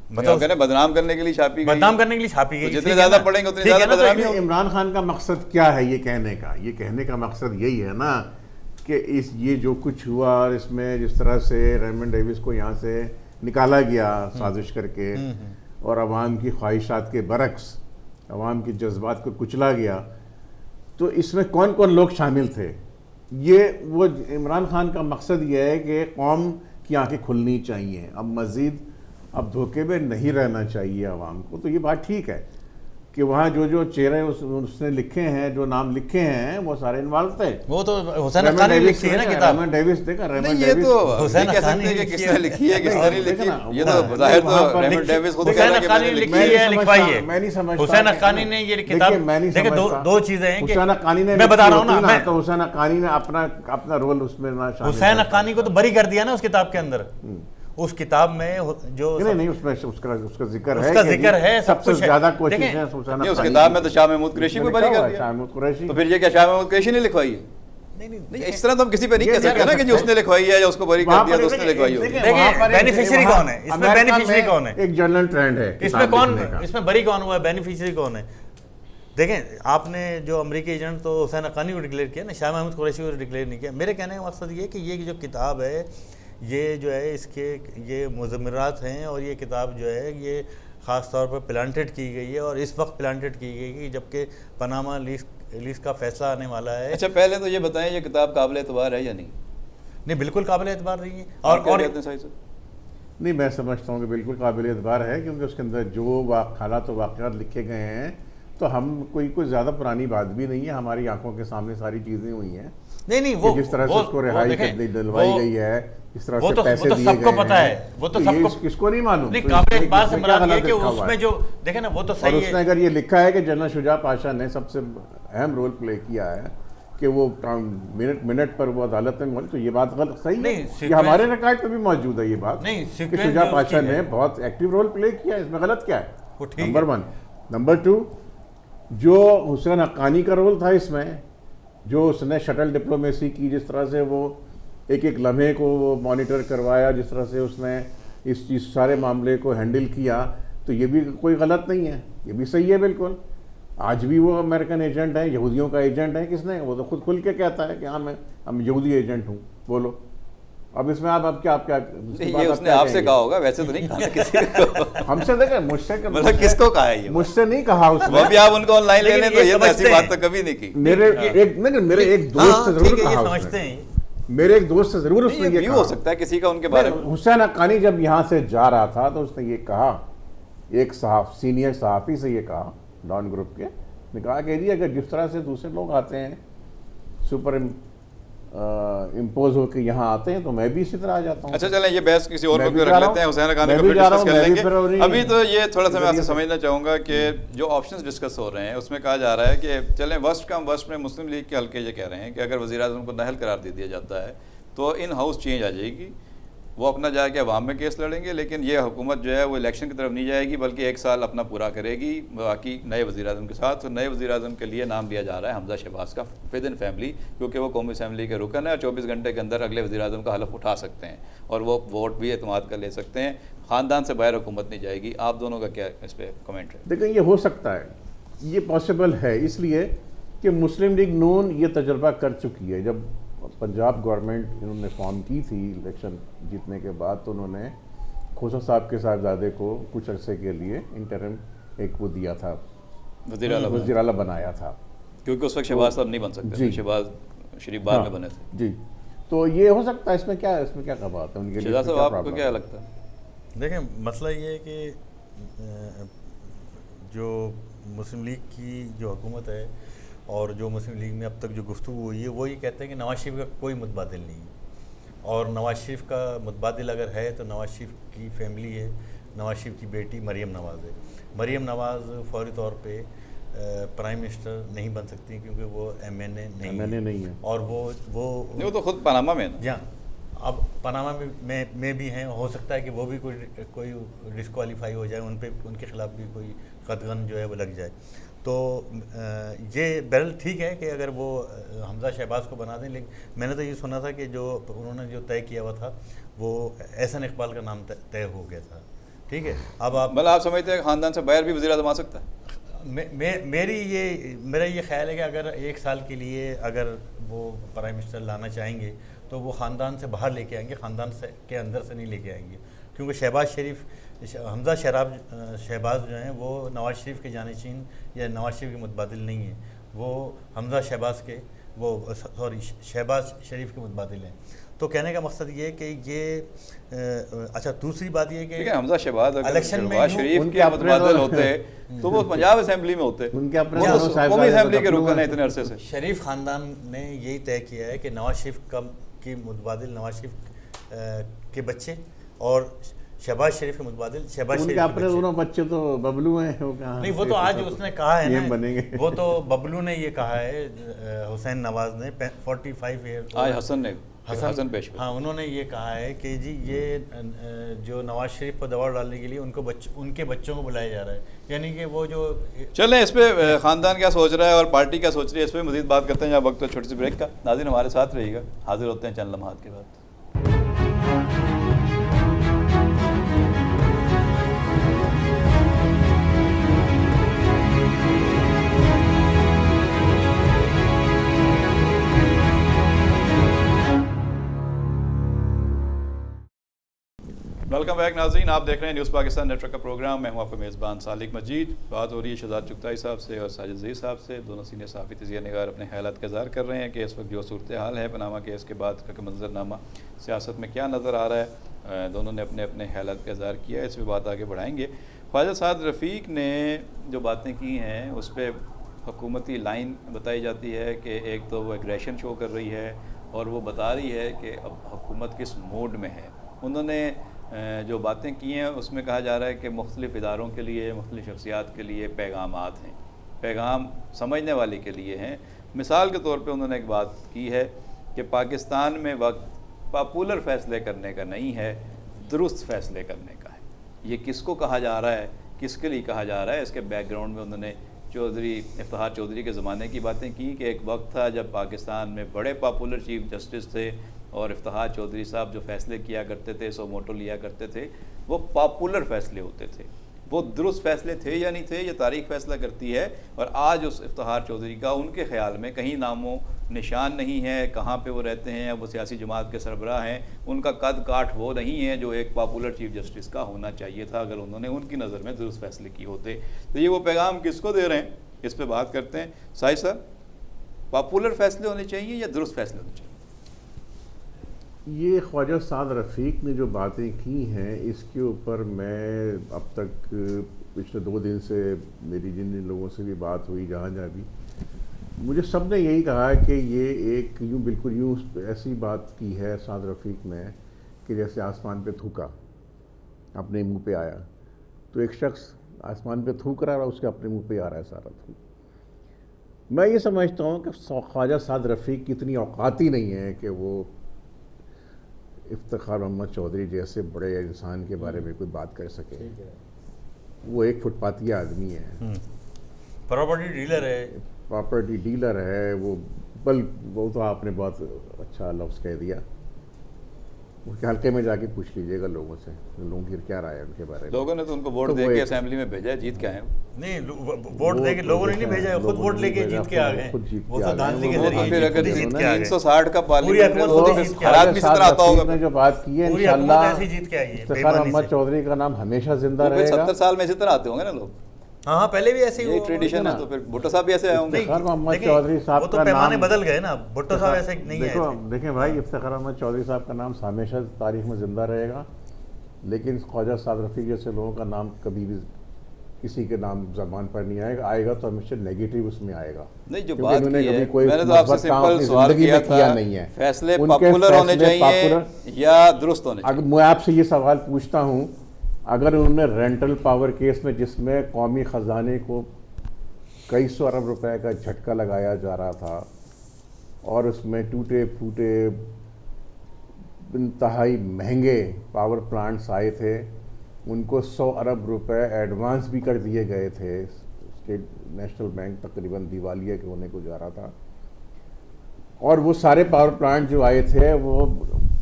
मतलब बदनाम करने के लिए छापी गई, बदनाम करने के लिए छापी गई, जितने ज्यादा पढ़ेंगे उतनी ज्यादा बदनामी होगी। इमरान खान का मकसद क्या है ये कहने का मकसद यही है ना कि ये जो कुछ हुआ और इसमें जिस तरह से रेमंड डेविस को यहाँ से निकाला गया साजिश करके और अवाम की ख्वाहिशात के बरक्स अवाम के जज्बात को कुचला गया, तो इसमें कौन कौन लोग शामिल थे? ये वो इमरान खान का मकसद ये है कि कौम की आंखें खुलनी चाहिए, अब धोखे में नहीं रहना चाहिए अवाम को। तो ये बात ठीक है कि वहाँ जो चेहरे उसने लिखे हैं, जो नाम लिखे हैं, वो सारे इन्वॉल्व थे। वो तो हुसैन हक्कानी ने लिखी है ना किताब। रेमंड डेविस देखा, रेमंड ये तो हुसैन हक्कानी ने किसने लिखी है, किसने नहीं लिखी, ये तो जाहिर तो रेमंड डेविस खुद कह रहा है कि मैंने लिखी है, लिखवाई है। मैं नहीं समझता हुसैन हक्कानी ने ये किताब, देखिए दो चीजें हैं कि हुसैन हक्कानी ने, मैं बता रहा हूँ ना, तो हुसैन हक्कानी ने अपना रोल उसमें ना शामिल, हुसैन हक्कानी को तो बरी कर दिया ना उस किताब के अंदर। उस किताब में जो नहीं उसमें उसका जिक्र है, सब सबसे कुछ ज्यादा कोशिश है उस किताब में तो शाह महमूद कुरैशी को बरी कर दिया। शाह महमूद कुरैशी, तो फिर ये क्या शाह महमूद कुरैशी ने लिखवाई है? नहीं, इस तरह तो हम किसी पे नहीं कह सकते ना कि जो उसने लिखवाई है या उसको बरी कर दिया तो उसने लिखवाई होगी। देखिए बेनिफिशियरी कौन है इसमें, बेनिफिशियरी कौन है, एक जनरल ट्रेंड है इसमें कौन, इसमें बरी कौन हुआ है, बेनिफिशियरी कौन है? देखें, आपने जो अमेरिकी एजेंट तो हुसैन हक्कानी को डिक्लेयर किया ना, शाह महमूद कुरैशी को डिक्लेयर नहीं किया। मेरे कहने का मकसद ये कि ये जो किताब है, ये जो है इसके ये मुज़म्मिरात हैं और ये किताब जो है ये ख़ास तौर पर प्लांटेड की गई है और इस वक्त प्लांटेड की गई कि जबकि पनामा लीज का फैसला आने वाला है। अच्छा, पहले तो ये बताएं ये किताब काबिल एतबार है या नहीं? नहीं, बिल्कुल काबिल एतबार नहीं है। और कहते हैं सही से? नहीं, मैं समझता हूँ कि बिल्कुल काबिल एतबार है, क्योंकि उसके अंदर जो हालात वाक़यात लिखे गए हैं, तो हम कोई ज़्यादा पुरानी बात भी नहीं है, हमारी आंखों के सामने सारी चीज़ें हुई हैं। नहीं वो जिस तरह से उसको रिहाई दिलवाई गई है, इस तरह से पैसे दिए सबको गए पता है, वो तो सबको, किसको नहीं मालूम। नहीं, काबिल एतबार से मराद ये कि उसमें जो देखे ना वो तो सही है। उसने अगर ये लिखा है कि जनरल शुजा पाशा ने सबसे अहम रोल प्ले किया है कि वो मिनट पर वो अदालत में मौजूद, तो ये बात गलत सही है। ये हमारे रिकॉर्ड पे भी मौजूद है ये बात कि शुजा पाशा ने बहुत एक्टिव रोल प्ले किया, इसमें गलत क्या है? नंबर 1। नंबर 2, जो हुसैन हक्कानी का रोल था इसमें, जो उसने शटल डिप्लोमेसी की, जिस तरह से वो एक एक लम्हे को वो मॉनिटर करवाया, जिस तरह से उसने इस सारे मामले को हैंडल किया, तो ये भी कोई गलत नहीं है, ये भी सही है बिल्कुल। आज भी वो अमेरिकन एजेंट है, यहूदियों का एजेंट है, किसने? वो तो खुद खुल के कहता है कि हाँ मैं यहूदी एजेंट हूँ। बोलो अब इसमें आप क्या ये उसने आपसे कहा होगा, वैसे तो नहीं कहा किसी को। हमसे देखे, मुझसे मतलब किसको कहा है ये? मुझसे नहीं कहा उसने। अभी आप उनको ऑनलाइन ले लें तो ये तो ऐसी बात तो कभी नहीं की। मेरे एक दोस्त से जरूर कहा, समझते हैं मेरे एक दोस्त से जरूर उसने ये कहा। हो सकता है किसी का उनके बारे में। हुसैन हक्कानी जब यहाँ से जा रहा था तो उसने ये कहा, एक सीनियर सहाफ़ी से ये कहा, डॉन ग्रुप के ने कहा कि जी अगर जिस तरह से दूसरे लोग आते हैं सुपर इम्पोज होकर यहाँ आते हैं तो मैं भी इसी तरह आ जाता हूँ। अच्छा चलें, ये बहस किसी और वक्त रख लेते हैं, हुसैन हक्कानी को फिर डिस्कस कर लेंगे। अभी तो ये थोड़ा सा मैं आपसे समझना चाहूँगा कि जो ऑप्शंस डिस्कस हो रहे हैं उसमें कहा जा रहा है कि चलें वर्स्ट कम वर्स्ट में मुस्लिम लीग के हल्के ये कह रहे हैं कि अगर वज़ीर-ए-आज़म को नाअहल करार दे दिया जाता है तो इन हाउस चेंज आ जाएगी, वो अपना जाके अवाम में केस लड़ेंगे, लेकिन ये हुकूमत जो है वो इलेक्शन की तरफ नहीं जाएगी बल्कि 1 साल अपना पूरा करेगी बाकी नए वज़ीर-ए-आज़म के साथ। तो नए वज़ीर-ए-आज़म के लिए नाम लिया जा रहा है हमजा शहबाज का विद इन फैमिली, क्योंकि वो कौमी असम्बली के रुकन है और 24 घंटे के अंदर अगले वज़ीर-ए-आज़म का हलफ उठा सकते हैं और वो वोट भी एतमाद कर ले सकते हैं। ख़ानदान से बाहर हुकूमत नहीं जाएगी। आप दोनों का क्या इस पर कमेंट है? देखिए, ये हो सकता है, ये पॉसिबल है, इसलिए कि मुस्लिम लीग नून ये तजर्बा कर चुकी है। जब पंजाब गवर्नमेंट इन्होंने फॉर्म की थी इलेक्शन जीतने के बाद, तो उन्होंने खोसा साहब के साहबजादे को कुछ अरसे के लिए इंटरिम एक वो दिया था, वज़ीर आला बनाया था, क्योंकि उस वक्त शहबाज साहब नहीं बन सकते थे, शहबाज शरीफ बाद में बने थे जी। तो ये हो सकता है, इसमें क्या बात है उनके लिए? साहब आपको क्या लगता है? देखें, मसला ये है कि जो मुस्लिम लीग की जो हुकूमत है और जो मुस्लिम लीग में अब तक जो गुफ्तगू हुई है वो ये कहते हैं कि नवाज शरीफ का कोई मुतबादिल नहीं है, और नवाज शरीफ का मुतबादिल अगर है तो नवाज शरीफ की फैमिली है, नवाज शरीफ की बेटी मरीम नवाज़ है। मरीम नवाज़ फौरी तौर पे प्राइम मिनिस्टर नहीं बन सकती क्योंकि वो MNA नहीं है। और वो वो तो खुद पनामा में है ना। जी हाँ, अब पनामा में भी हैं, हो सकता है कि वो भी कोई डिस्क्वालीफाई हो जाए, उन पे उनके खिलाफ भी कोई कदगन जो है वो लग जाए। तो ये बहरहाल ठीक है कि अगर वो हमजा शहबाज को बना दें, लेकिन मैंने तो ये सुना था कि जो उन्होंने जो तय किया हुआ था वो एहसन इकबाल का नाम तय हो गया था। ठीक है, अब मतलब आप समझते हैं ख़ानदान से बाहर भी वज़ीर आज़म आ सकता है? मेरा ये ख्याल है कि अगर 1 साल के लिए अगर वो प्राइम मिनिस्टर लाना चाहेंगे तो वो ख़ानदान से बाहर लेके आएंगे, ख़ानदान से के अंदर से नहीं लेके आएंगे, क्योंकि हमजा शहबाज जो हैं वो नवाज़ शरीफ के जानिशीन या नवाज़ शरीफ के मुतबादिल नहीं है, वो हमजा शहबाज के शहबाज शरीफ के मुतबादिल हैं। तो कहने का मकसद ये है कि ये अच्छा, दूसरी बात ये कि हमजा शहबाज इलेक्शन में शरीफ के मुतबादिल होते तो वो पंजाब असेंबली में होते, उनके अपने कौमी असेंबली के रुकन है इतने अरसे से। शरीफ ख़ानदान ने यही तय किया है कि नवाज़ शरीफ की मुतबादिल नवाज़ शरीफ के बच्चे और शहबाज शरीफ के मुतबादिल शहबाज शरीफ के अपने दोनों बच्चे तो बबलू हैं, वो कहाँ नहीं, वो तो आज उसने कहा है ना, बनेंगे। वो तो बबलू ने ये कहा है, हुसैन नवाज ने 45 ईयर आज हसन पेश, हाँ, उन्होंने ये कहा है कि जी ये जो नवाज शरीफ पर दबाव डालने के लिए उनके बच्चों को बुलाया जा रहा है, यानी कि वो जो चलें इस पे ख़ानदान क्या सोच रहा है और पार्टी क्या सोच रही है इस पर मज़ीद बात करते हैं जहाँ वक्त छोटी सी ब्रेक का। नाज़रीन हमारे साथ रहिएगा, हाजिर होते हैं चंद लम्हात के बाद। वेलकम बैक नाज़रीन, आप देख रहे हैं न्यूज़ पाकिस्तान नेटवर्क का प्रोग्राम। मैं हूं आपका मेज़बान सालिक मजीद। बात हो रही है शहजाद चुगताई साहब से और साजिद अज़ीज़ साहब से। दोनों सीनियर सहाफ़ी तजिया निगार अपने ख़यालात का इज़हार कर रहे हैं कि इस वक्त जो सूरत हाल है पनामा केस के बाद का मंजरनामा सियासत में क्या नज़र आ रहा है, दोनों ने अपने अपने ख़यालात का इज़हार किया है। इस पर बात आगे बढ़ाएँगे। ख्वाजा साद रफ़ीक ने जो बातें की हैं उस पर हुकूमती लाइन बताई जाती है कि एक तो वो एग्रेशन शो कर रही है और वो बता रही है कि अब हुकूमत किस मोड में है। उन्होंने जो बातें की हैं उसमें कहा जा रहा है कि मुख्तलिफ़ इदारों के लिए मुख्तलिफ़ शख्सियात के लिए पैगामात हैं, पैगाम समझने वाले के लिए हैं। मिसाल के तौर पे उन्होंने एक बात की है कि पाकिस्तान में वक्त पॉपुलर फ़ैसले करने का नहीं है, दुरुस्त फ़ैसले करने का है। ये किसको कहा जा रहा है, किसके लिए कहा जा रहा है, इसके बैकग्राउंड में उन्होंने इफ्तिखार चौधरी के ज़माने की बातें की कि एक वक्त था जब पाकिस्तान में बड़े पॉपुलर चीफ जस्टिस थे और इफ्तिखार चौधरी साहब जो फ़ैसले किया करते थे, सो मोटो लिया करते थे, वो पॉपुलर फ़ैसले होते थे। वो दुरुस्त फ़ैसले थे या नहीं थे, ये तारीख़ फ़ैसला करती है। और आज उस इफ्तिखार चौधरी का उनके ख़्याल में कहीं नामो निशान नहीं है, कहाँ पे वो रहते हैं, वो सियासी जमात के सरबराह हैं, उनका कद काठ वो नहीं है जो एक पॉपुलर चीफ जस्टिस का होना चाहिए था अगर उन्होंने उनकी नज़र में दुरुस्त फ़ैसले किए होते। तो ये वो पैगाम किसको दे रहे हैं, इस पर बात करते हैं। साहिब साहब, पॉपुलर फ़ैसले होने चाहिए या दुरुस्त फ़ैसले होने चाहिए? ये ख्वाजा साद रफ़ीक ने जो बातें की हैं इसके ऊपर मैं अब तक पिछले 2 दिन से मेरी जिन लोगों से भी बात हुई जहाँ भी, मुझे सब ने यही कहा कि ये एक बिल्कुल यूँ ऐसी बात की है साद रफ़ीक ने कि जैसे आसमान पे थूका, अपने मुंह पे आया। तो एक शख्स आसमान पे थूक रहा है, उसके अपने मुंह पे आ रहा है सारा थूक। मैं ये समझता हूँ कि ख्वाजा साद रफ़ीक की इतनी औकात ही नहीं है कि वो इफ्तिखार मोहम्मद चौधरी जैसे बड़े इंसान के बारे में कोई बात कर सके। वो एक फुटपाती आदमी है, प्रॉपर्टी डीलर है वो तो आपने बहुत अच्छा लफ्ज़ कह दिया। उसके हल्के में जाके पूछ लीजिएगा लोगों से, लोगों की क्या राय है उनके बारे में। लोगों ने तो उनको वोट दे के असेंबली में भेजा है, जीत के आए। नहीं, वोट दे के लोगों ने नहीं भेजा है, खुद वोट लेके जीत के आ गए। वो तो धांधली के जरिए जीत के आ गए। 360 का पार्लियामेंट हालात भी इतना आता होगा। ने जो बात की है इंशाल्लाह ऐसे जीत के आई है। इफ्तिखार मोहम्मद चौधरी का नाम हमेशा जिंदा रहेगा। 70 साल में इसी तरह आते होंगे ना लोग। हाँ, पहले भी ऐसे ही ट्रेडिशन है। तो फिर भुट्टो साहब भी ऐसे आए होंगे। इफ्तिखार मोहम्मद चौधरी साहब वो तो पैमाने बदल गए ना, भुट्टो साहब ऐसे नहीं है। देखें भाई, इफ्तिखार मोहम्मद चौधरी साहब का नाम हमेशा तारीख में ज़िंदा रहेगा, लेकिन ख्वाजा साद रफ़ीक जैसे लोगों का नाम कभी भी किसी के नाम ज़बान पर नहीं आएगा। आएगा तो हमेशा नेगेटिव उसमें आएगा। नहीं, जो बात की है, मैंने तो आपसे सिंपल सवाल किया था, नहीं है फैसले पॉपुलर होने चाहिए या दुरुस्त होने चाहिए? अगर मैं आपसे ये सवाल पूछता हूँ, अगर उन्होंने रेंटल पावर केस में जिसमें कौमी ख़जाने को कई सौ अरब रुपए का झटका लगाया जा रहा था और उसमें टूटे फूटे इंतहाई महंगे पावर प्लांट्स आए थे, उनको 100 अरब रुपए एडवांस भी कर दिए गए थे। स्टेट नेशनल बैंक तकरीबन दिवालिया के होने को जा रहा था और वो सारे पावर प्लांट जो आए थे वो,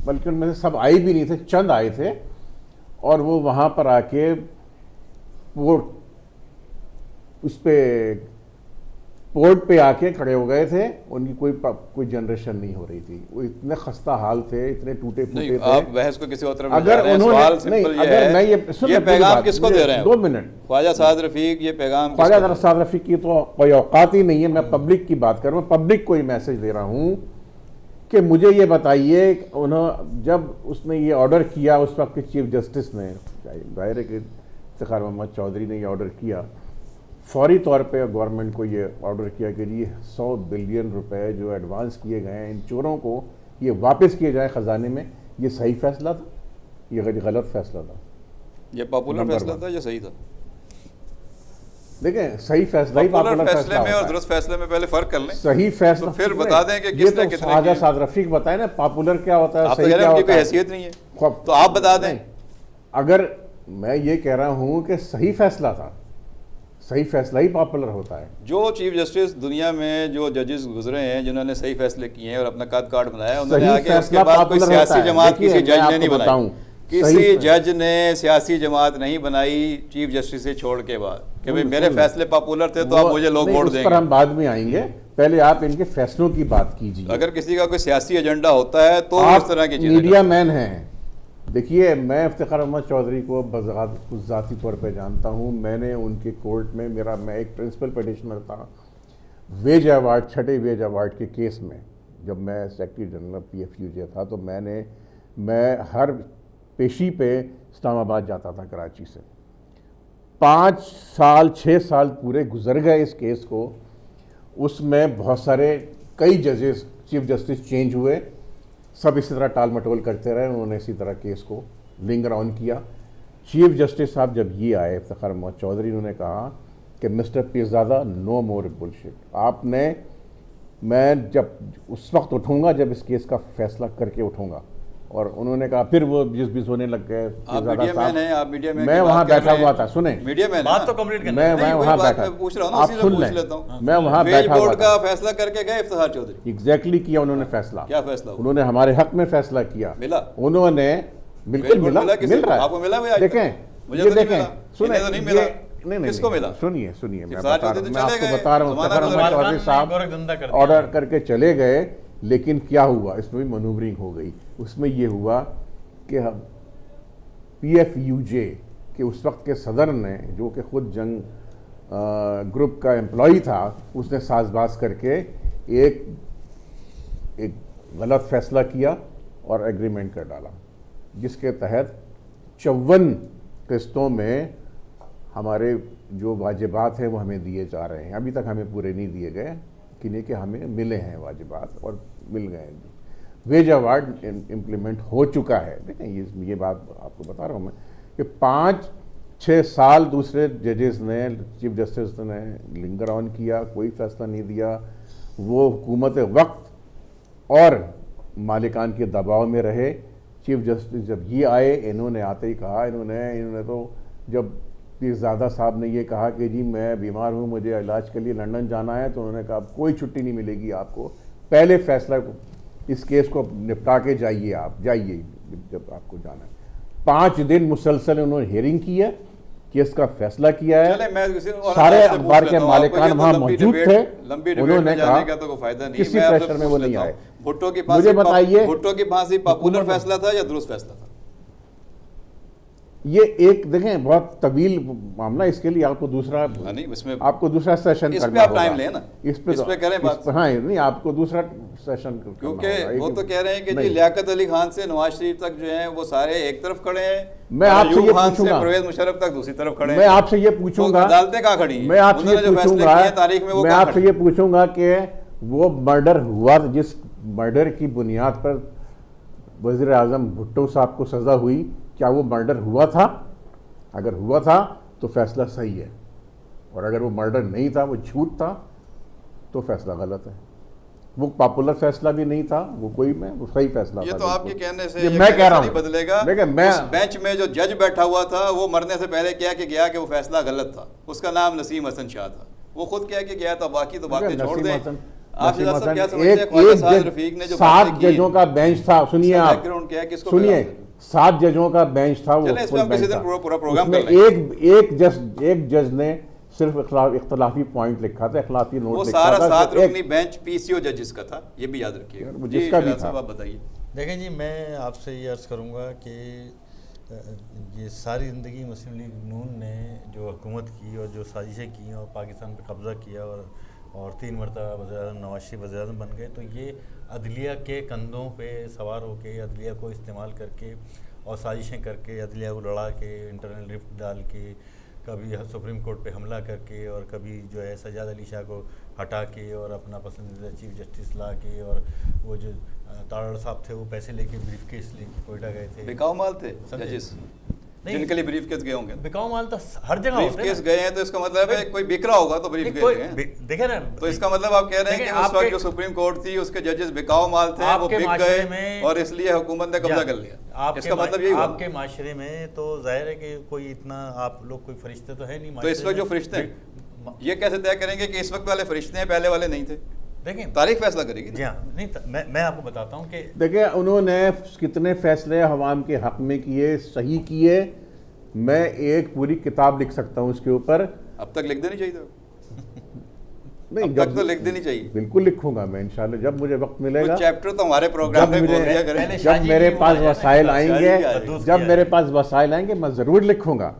बल्कि उनमें से सब आए भी नहीं थे, चंद आए थे और वो वहाँ पर आके वो उस पे पोर्ट पे आके खड़े हो गए थे। उनकी कोई जनरेशन नहीं हो रही थी, वो इतने खस्ता हाल थे, इतने टूटे फूटे थे। आप बहस को किसी और तरफ अगर उन्होंने नहीं, अगर मैं ये पैगाम किसको दे रहे हैं? 2 मिनट, ख्वाजा साद रफीक, ये पैगाम ख्वाजा साद रफीक की तो कोई औकात ही नहीं है। मैं पब्लिक की बात कर रहा हूँ, पब्लिक को ही मैसेज दे रहा हूँ कि मुझे ये बताइए, उन्होंने जब उसने ये ऑर्डर किया उस वक्त के चीफ जस्टिस ने, जाहिर है कि इफ्तिखार मोहम्मद चौधरी ने ये ऑर्डर किया, फौरी तौर पे गवर्नमेंट को ये ऑर्डर किया कि ये 100 बिलियन रुपए जो एडवांस किए गए हैं इन चोरों को ये वापस किए जाए ख़जाने में। ये सही फैसला था, ये गलत फैसला था? ये पॉपुलर फैसला था या सही था? देखें, सही फैसला ही पॉपुलर फैसला में और दुरुस्त फैसले में पहले फर्क कर लें। सही फैसला तो फिर बता दें कि ये किसने तो कितने ख्वाजा साद रफीक बताए ना, पॉपुलर क्या होता है, आप सही तो क्या उनकी होता कोई है। हैसियत नहीं है, तो आप बता दें। अगर मैं ये कह रहा हूँ कि सही फैसला था, सही फैसला ही पॉपुलर होता है। जो चीफ जस्टिस दुनिया में जो जजेस गुजरे हैं जिन्होंने सही फैसले किए हैं और अपना कद कार्ड बनाया, उन्होंने आगे उसके बाद कोई सियासी जमात किसी जज ने नहीं बनाई, किसी जज ने सियासी जमात नहीं बनाई चीफ जस्टिस से छोड़ के बाद कि भाई मेरे फैसले पॉपुलर थे तो अब मुझे लोग वोट देंगे। पर हम बाद में आएंगे, पहले आप इनके फैसलों की बात कीजिए। अगर किसी का कोई सियासी एजेंडा होता है तो इस तरह की चीजें मीडिया मैन हैं। देखिए, मैं इफ्तिखार मोहम्मद चौधरी को ज़ाती तौर पे जानता हूँ। मैंने उनके कोर्ट में मैं एक प्रिंसिपल पिटिशनर था वेज अवार्ड, 6ठे वेज अवार्ड के केस में। जब मैं सेक्रेटरी जनरल PFUJ था तो मैं हर पेशी पे इस्लामाबाद जाता था कराची से। 5 साल 6 साल पूरे गुजर गए इस केस को। उसमें बहुत सारे कई जजेस चीफ जस्टिस चेंज हुए, सब इसी तरह टाल मटोल करते रहे, उन्होंने इसी तरह केस को लिंगर ऑन किया। चीफ जस्टिस साहब जब ये आए इफ्तिखार मोहम्मद चौधरी, उन्होंने कहा कि मिस्टर पीरजादा, नो मोर बुलशिट। मैं जब उस वक्त उठूंगा जब इस केस का फैसला करके उठूंगा। और उन्होंने कहा, फिर वो जिस होने लग गए। मैं वहाँ बैठा हुआ था, सुने, मीडिया में बात तो कंप्लीट करना, मैं वहाँ बैठा, पूछ रहा हूँ, आप सुन लें, मैं वहाँ बैठा हुआ था। फैसला करके गए इफ्तिखार चौधरी, एग्जैक्टली किया उन्होंने फैसला। क्या फैसला? उन्होंने हमारे हक में फैसला किया। मिला? उन्होंने बिल्कुल मिल रहा है। आपको मिला? देखें, मुझे तो देखें, सुने, तो नहीं मिला। नहीं, किसको मिला? सुनिए, मैं इफ्तिखार आपको चौधरी बता रहा हूँ। चौधरी साहब ऑर्डर करके चले गए, लेकिन क्या हुआ, इसमें भी मनूवरिंग हो गई। उसमें ये हुआ कि हम PFUJ के उस वक्त के सदर ने, जो कि खुद जंग ग्रुप का एम्प्लॉई था, उसने साजबाज करके एक गलत फैसला किया और एग्रीमेंट कर डाला, जिसके तहत 54 किस्तों में हमारे जो वाजिबात हैं वो हमें दिए जा रहे हैं। अभी तक हमें पूरे नहीं दिए गए, किन्हीं के हमें मिले हैं वाजिबात और मिल गए हैं। वेज अवार्ड इम्प्लीमेंट हो चुका है। देखें, ये बात आपको बता रहा हूँ मैं कि 5-6 साल दूसरे जजेस ने, चीफ जस्टिस ने लिंगर ऑन किया, कोई फैसला नहीं दिया। वो हुकूमत वक्त और मालिकान के दबाव में रहे। चीफ जस्टिस जब ये आए, इन्होंने आते ही कहा, इन्होंने तो जब पीरजादा साहब ने ये कहा कि जी मैं बीमार हूँ, मुझे इलाज के लिए लंदन जाना है, तो उन्होंने कहा कोई छुट्टी नहीं मिलेगी आपको, पहले फैसला इस केस को निपटा के जाइए, आप जाइए जब आपको जाना है। 5 दिन मुसलसल उन्होंने हियरिंग की है, केस का फैसला किया है। सारे अखबार के मालिकान वहाँ मौजूद थे। उन्होंने कहा किसी प्रेशर में वो नहीं आए। भुट्टो की मुझे बताइए, भुट्टो की फांसी पॉपुलर फैसला था या दुरुस्त फैसला था? ये एक देखें बहुत तवील मामला, इसके लिए आपको दूसरा सेशन करना आप टाइम लें ना, इस पे करें बात। हाँ, नहीं, आपको दूसरा सेशन, क्योंकि वो तो कह रहे हैं कि जी लियाकत अली खान से नवाज शरीफ तक जो है वो सारे एक तरफ खड़े हैं, मैं आपसे ये पूछूंगा, परवेज मुशर्रफ तक दूसरी तरफ खड़े हैं। मैं आपसे ये पूछूंगा, अदालतें कहाँ खड़ी हैं? मैं आपसे ये पूछूंगा कि वो मर्डर हुआ, जिस मर्डर की बुनियाद पर वज़ीर आज़म भुट्टो साहब को सज़ा हुई, क्या वो मर्डर हुआ था? अगर हुआ था तो फैसला सही है, और अगर वो मर्डर नहीं था, वो झूठ था, तो फैसला गलत है। वो पॉपुलर फैसला भी नहीं था, वो सही फैसला था। ये तो आपके कहने से ये मैं कह रहा हूँ बदलेगा। मैं उस बेंच में जो जज बैठा हुआ था वो मरने से पहले क्या कि गया कि वो फैसला गलत था। उसका नाम नसीम हसन शाह था, वो खुद क्या कि गया था। बाकी तो बातें छोड़ दें। आप क्या समझते हैं? ख्वाजा रफीक ने जो 7 जजों का बेंच था, सुनिए आप, सुनिए, 7 जजों का बेंच था वो। उसमें एक जज ने सिर्फ इख्तलाफी पॉइंट लिखा था, इख्तलाफी नोट लिखा था। वो सारा 7 रुकनी बेंच पीसीओ जजेस का था, ये भी याद रखिएगा। जिसका भी था। आप बताइए। देखें जी, मैं आपसे ये अर्ज़ करूँगा कि ये सारी ज़िंदगी मुस्लिम लीग नून ने जो हुकूमत की और जो साजिशें की और पाकिस्तान पर कब्ज़ा किया और 3 मरतबा वज़ीर-ए-आज़म नवाज शरीफ वज़ीर-ए-आज़म बन गए, तो ये अदलिया के कंधों पे सवार होके, अदलिया को इस्तेमाल करके और साजिशें करके, अदलिया को लड़ा के, इंटरनल रिफ्ट डाल के, कभी सुप्रीम कोर्ट पे हमला करके और कभी जो है सजाद अली शाह को हटा के और अपना पसंदीदा चीफ जस्टिस ला के, और वो जो तारड़ साहब थे वो पैसे लेके ब्रीफ केस लेके कोयटा गए थे। बिकाऊ माल थे जजेस, जिनके लिए ब्रीफ केस गए होंगे। बिकाऊ माल तो हर जगह ब्रीफ केस गए हैं, तो इसका मतलब है कोई बिक रहा होगा तो ब्रीफ केस गए। देखे ना, तो इसका मतलब आप कह रहे हैं कि उस वक्त जो सुप्रीम कोर्ट थी उसके जजेस बिकाऊ माल थे, वो बिक गए और इसलिए हुकूमत ने कब्जा कर लिया। इसका मतलब यही हुआ। आपके माशरे में तो जाहिर है कि कोई इतना आप लोग कोई फरिश्ते तो है नहीं। तो इस वक्त जो फरिश्ते हैं, ये कैसे तय करेंगे कि इस वक्त वाले फरिश्ते हैं, पहले वाले नहीं थे? देखें, तारीख फैसला करेगी। जी हाँ, नहीं मैं आपको बताता हूँ कि देखिए, उन्होंने कितने फैसले हवाम के हक में किए, सही किए। मैं एक पूरी किताब लिख सकता हूँ इसके ऊपर। अब तक लिख देनी चाहिए था। नहीं, अब तक तो लिख देनी चाहिए। बिल्कुल लिखूंगा मैं इंशाल्लाह, जब मुझे वक्त मिलेगा। चैप्टर तो हमारे प्रोग्राम में बोल दिया करें। जब मेरे पास वसाइल आएंगे मैं जरूर लिखूंगा,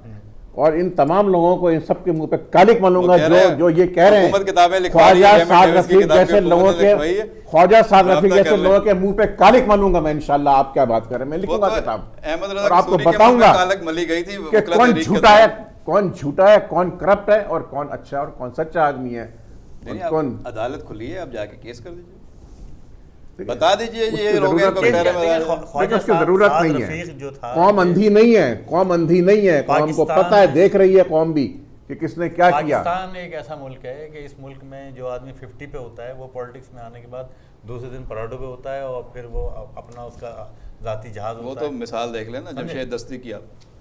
और इन तमाम लोगों को, इन सब के मुंह पे कालिक मलूंगा जो ये कह रहे हैं। ख्वाजा साद रफीक जैसे लोगों के मुंह पे कालिक मलूंगा मैं इंशाल्लाह। आप क्या बात कर रहे हैं, मैं लिखूंगा किताब और आपको बताऊंगा कि कौन झूठा है, कौन करप्ट है और कौन अच्छा और कौन सच्चा आदमी है। कौन अदालत खुली है, आप जाके केस कर दीजिए, बता दीजिए। ये उसकी जरूरत नहीं है। कौम अंधी नहीं है, कौम अंधी नहीं है, कौम को पता है, देख रही है कौम भी कि किसने क्या किया। पाकिस्तान एक ऐसा मुल्क है कि इस मुल्क में जो आदमी 50 पे होता है वो पॉलिटिक्स में आने के बाद दूसरे दिन पराडो पे होता है और फिर वो अपना उसका जाती जहाज होता है। वो तो मिसाल देख लेना जमशेद दस्ती की।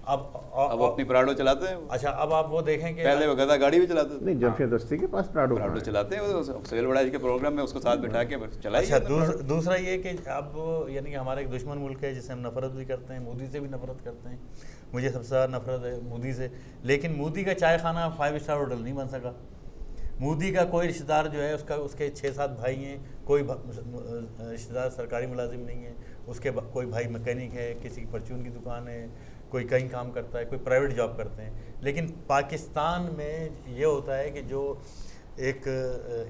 अब अपनी पराडो चलाते हैं। अच्छा, अब आप वो देखें कि पहले वो गधा गाड़ी भी चलाते थे। नहीं, जमशेद दस्ती के पास पराडो चलाते हैं, सोहेल बड़ाई के प्रोग्राम में उसको साथ बिठा के चलाइए। अच्छा, दूसरा ये कि अब यानी कि हमारा एक दुश्मन मुल्क है जिससे हम नफरत भी करते हैं, मोदी से भी नफरत करते हैं। मुझे सबसे ज़्यादा नफरत है मोदी से, लेकिन मोदी का चाय खाना 5 स्टार होटल नहीं बन सका। मोदी का कोई रिश्तेदार जो है उसके 6-7 भाई हैं, कोई रिश्तेदार सरकारी मुलाजिम नहीं है, उसके कोई भाई मैकेनिक है, किसी की परचून की दुकान है, कोई कहीं काम करता है, कोई प्राइवेट जॉब करते हैं। लेकिन पाकिस्तान में ये होता है कि जो एक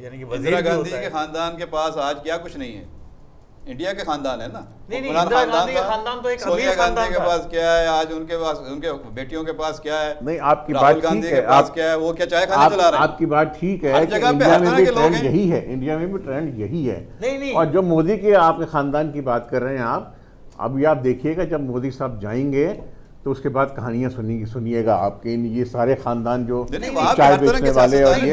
यानी कि इंदिरा गांधी के खानदान के पास आज क्या कुछ नहीं है, इंडिया के खानदान है ना। नहीं, इंदिरा गांधी का खानदान तो एक सोनिया गांधी के पास क्या है आज, उनके पास उनके बेटियों के पास क्या है। नहीं, आपकी बात ठीक है, आप क्या है, वो क्या चाय खाने चला रहे हैं। आपकी बात ठीक है, इंडिया में भी ट्रेंड यही है, इंडिया में भी ट्रेंड यही है। नहीं, और जो मोदी के आपके खानदान की बात कर रहे हैं आप, अभी आप देखिएगा जब मोदी साहब जाएंगे तो उसके बाद कहानियां सुनिएगा आपके ये सारे खानदान जो चाय बेचने वाले और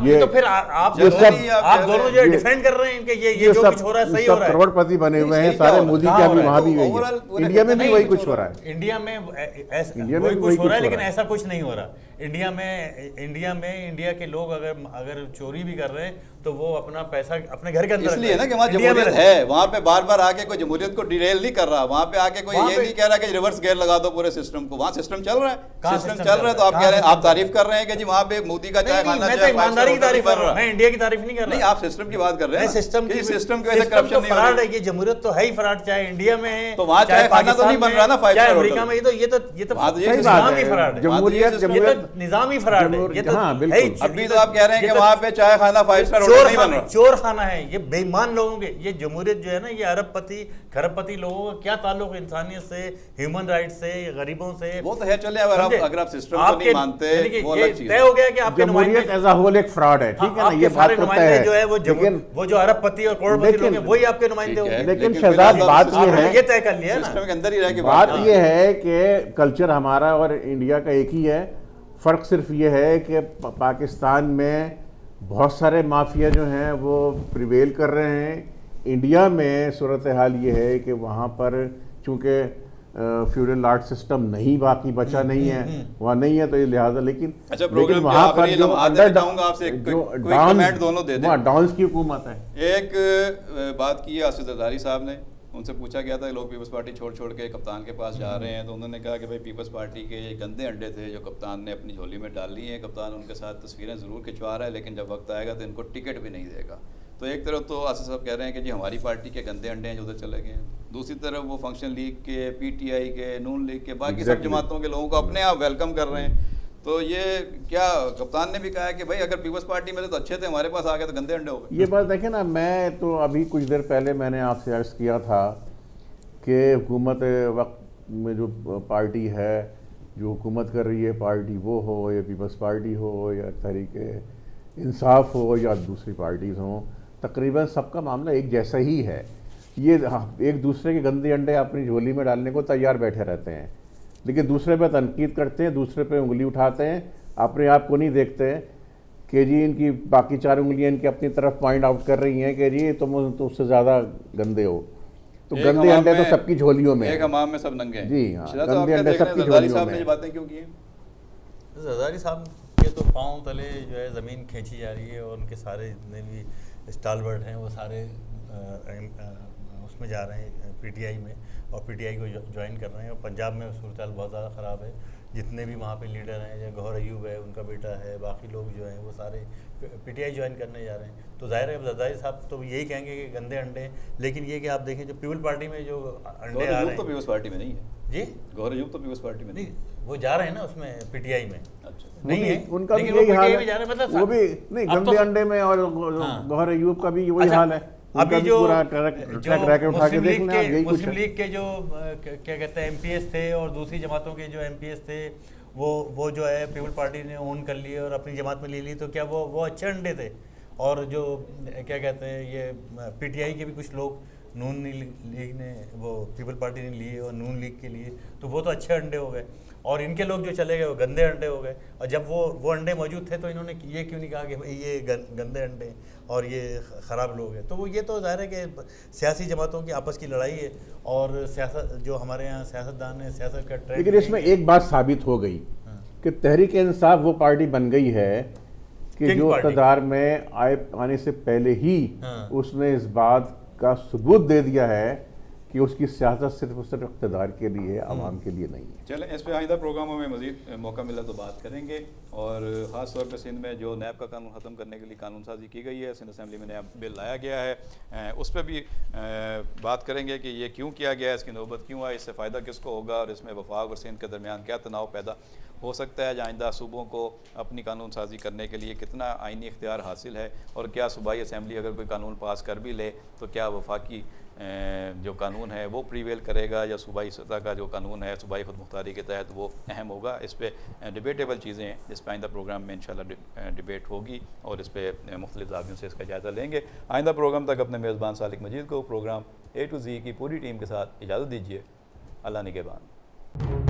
ये तो फिर आप दोनों जो डिफेंड कर रहे हैं कि ये जो कुछ हो रहा है सही हो रहा है। करोड़पति बने हुए हैं सारे, मोदी के अभी वहां भी वही है, इंडिया में भी वही कुछ हो रहा है। इंडिया में कुछ हो रहा है, लेकिन ऐसा कुछ नहीं हो रहा। इंडिया में इंडिया के लोग अगर चोरी भी कर रहे हैं तो वो अपना पैसा अपने घर के अंदर, इसलिए ना कि वहाँ जमहूरियत है, वहाँ पे बार बार आके कोई जमहूरियत को डिरेल नहीं कर रहा। वहाँ पे आके कोई ये नहीं कह रहा कि रिवर्स गियर लगा दो पूरे सिस्टम को। वहाँ सिस्टम चल रहा है, सिस्टम चल रहा है। तो आप कह रहे हैं, आप तारीफ कर रहे हैं कि जी वहाँ पे मोदी का चाय खाना चाहिए। ईमानदारी की तारीफ कर रहा हूं, मैं इंडिया की तारीफ नहीं कर रहा। नहीं, आप सिस्टम की बात कर रहे हैं। सिस्टम की वजह से करप्शन नहीं हो रहा है। ये जमहूरियत तो है ही फ्रॉड, चाहे इंडिया में है तो वहाँ चाय खाना तो नहीं बन रहा ना 5 स्टार अमेरिका में। ये तो निजामी फ्रॉड है, जमहूरियत निजामी फ्रॉड है। ये तो अभी तो आप कह रहे हैं कि वहाँ पे चाय खाना 5 स्टार होटल नहीं बन रहा, चोर खाना है। ये बेईमान लोगों के, ये जमहूरियत जो है ना, ये अरबपति खरबपति लोगों का क्या ताल्लुक इंसानियत से, ह्यूमन राइट से, गरीबों से। वो तो है, चले अगर आप सिस्टम को नहीं मानते वो अलग चीज है। तय हो गया कि आपके जमहूरियत एज अ होल एक फ्रॉड है, ठीक है ना, ये बात तो है। जो है वो जो अरबपति और करोड़पति लोग हैं वही आपके नुमाइंदे होंगे। लेकिन शहजाद बात ये है, ये तय कर लिया ना, सिस्टम के अंदर ही रह के बात ये है कि कल्चर हमारा और इंडिया का एक ही है। फ़र्क सिर्फ ये है कि पाकिस्तान में बहुत सारे माफिया जो हैं वो प्रिवेल कर रहे हैं। इंडिया में सूरत हाल ये है कि वहाँ पर चूँकि फ्यूडल आर्ट सिस्टम नहीं बाकी बचा नहीं है, वहाँ नहीं है, तो ये लिहाजा लेकिन अच्छा, लेकिन प्रोग्राम वहाँ के पर आखिरी जो लम्हात अंडर देना चाहूंगा आपसे, जो कोई कमेंट दोनों दे दें। वहाँ डॉन्स की हुकूमत है। एक बात की है आसिफ जरदारी साहब ने, उनसे पूछा गया था कि लोग पीपल्स पार्टी छोड़ छोड़ के कप्तान के पास जा रहे हैं, तो उन्होंने कहा कि भाई पीपल्स पार्टी के ये गंदे अंडे थे जो कप्तान ने अपनी झोली में डाल ली हैं। कप्तान उनके साथ तस्वीरें ज़रूर खिंचवा रहा है, लेकिन जब वक्त आएगा तो इनको टिकट भी नहीं देगा। तो एक तरफ तो आसिफ साहब कह रहे हैं कि जी हमारी पार्टी के गंदे अंडे हैं जो उधर चले गए हैं, दूसरी तरफ वो फंक्शन लीग के, पीटीआई के, नून लीग के, बाकी सब जमातों के लोगों को अपने आप वेलकम कर रहे हैं। तो ये क्या कप्तान ने भी कहा है कि भाई अगर पीपल्स पार्टी में तो अच्छे थे, हमारे पास आ गए तो गंदे अंडे हो गए। ये बात देखें ना, मैं तो अभी कुछ देर पहले मैंने आपसे अर्ज़ किया था कि हुकूमत वक्त में जो पार्टी है, जो हुकूमत कर रही है पार्टी, वो हो या पीपल्स पार्टी हो या तहरीक इंसाफ हो या दूसरी पार्टीज़ हों, तकरीबन सबका मामला एक जैसा ही है। ये एक दूसरे के गंदे अंडे अपनी झोली में डालने को तैयार बैठे रहते हैं, लेकिन दूसरे पे तनकीद करते हैं, दूसरे पे उंगली उठाते हैं, अपने आप को नहीं देखते कि जी इनकी बाकी चार उंगलियां इनकी अपनी तरफ पॉइंट आउट कर रही हैं कि जी तुम उससे ज़्यादा गंदे हो। तो गंदे अंडे तो सबकी झोलियों में, एक हमाम में सब नंगे हैं। जी हाँ, शिराज साहब, गंदे क्या अंडे देख रहे हैं? सबकी जरदारी झोलियों साहब ने में। ये बातें क्यों की हैं? जरदारी साहब के तो पाँव तले जो है ज़मीन खींची जा रही है, और उनके सारे जितने भी स्टालवर्ड हैं वो सारे उसमें जा रहे हैं पीटीआई में, और पीटीआई को ज्वाइन कर रहे हैं। और पंजाब में सूरत हाल बहुत ज़्यादा ख़राब है। जितने भी वहाँ पे लीडर हैं, जैसे गौहर अयूब है, उनका बेटा है, बाकी लोग जो हैं वो सारे पीटीआई ज्वाइन करने जा रहे हैं। तो जाहिर है जरदारी साहब तो यही कहेंगे कि गंदे अंडे हैं, लेकिन ये कि आप देखें जो पीपल पार्टी में जो अंडे आ रहे हैं, तो पीपल्स पार्टी में नहीं है जी गौहर अयूब, तो पीपल्स पार्टी में नहीं, वो जा रहे हैं ना उसमें पीटीआई में। अच्छा, नहीं है, उनका भी लेकिन वो यही हाल PTI में जा रहे हैं, है, मतलब वो भी नहीं, अब तो गंदे अंडे में, और हाँ। गौहर अयूब का भी वही अच्छा, हाल है। उनका अभी भी जो पूरा ट्रैक रैकेट उठा के देख लें आप, यही कुछ मुस्लिम है। लीग के जो क्या कहते हैं एमपीएस थे, और दूसरी जमातों के जो एमपीएस थे, वो जो है पीपल पार्टी ने ओन कर लिए और अपनी जमात में ले ली। तो क्या वो अच्छे अंडे थे? और जो क्या कहते हैं ये पीटीआई के भी कुछ लोग नून लीग ने, वो पीपल पार्टी ने लिए और नून लीग के लिए, तो वो तो अच्छे अंडे हो गए, और इनके लोग जो चले गए वो गंदे अंडे हो गए। और जब वो अंडे मौजूद थे तो इन्होंने ये क्यों नहीं कहा कि भाई ये गंदे अंडे और ये ख़राब लोग हैं? तो वो ये तो ज़ाहिर है कि सियासी जमातों की आपस की लड़ाई है, और सियासत जो हमारे यहाँ सियासतदान है, सियासत का ट्रेंड। लेकिन इसमें एक बात साबित हो गई कि तहरीक इंसाफ वो पार्टी बन गई है कि जो इक़्तिदार में आने से पहले ही उसने इस बात का सबूत दे दिया है कि उसकी सियासत सिर्फ और सिर्फ इक़्तिदार के लिए, आवाम के लिए नहीं है। चलें, इस पे आइंदा प्रोग्रामों में मज़ीद मौका मिला तो बात करेंगे। और ख़ास तौर पे सिंध में जो नैब का कानून ख़त्म करने के लिए कानून साजी की गई है, सिंध असम्बली में नया बिल लाया गया है, उस पर भी बात करेंगे कि ये क्यों किया गया है, इसकी नौबत क्यों आई, इससे फ़ायदा किसको होगा, और इसमें वफाक और सिंध के दरमियान क्या तनाव पैदा हो सकता है, आइंदा सूबों को अपनी कानून साजी करने के लिए कितना आइनी इख्तियार हासिल है, और क्या सूबाई असम्बली अगर कोई कानून पास कर भी ले तो क्या वफाकी जो कानून है वो प्रीवेल करेगा, या सूबाई सतह का जो कानून है सूबाई खुद मुख्तारी के तहत वो अहम होगा। इस पर डिबेटेबल चीज़ें हैं, इस पर आइंदा प्रोग्राम में इंशाल्लाह डिबेट होगी, और इस पर मुख्तलिफ ज़ावियों से इसका जायज़ा लेंगे। आइंदा प्रोग्राम तक अपने मेज़बान सालिक मजीद को प्रोग्राम A to Z की पूरी टीम के साथ इजाज़त दीजिए। अल्लाह निगहबान।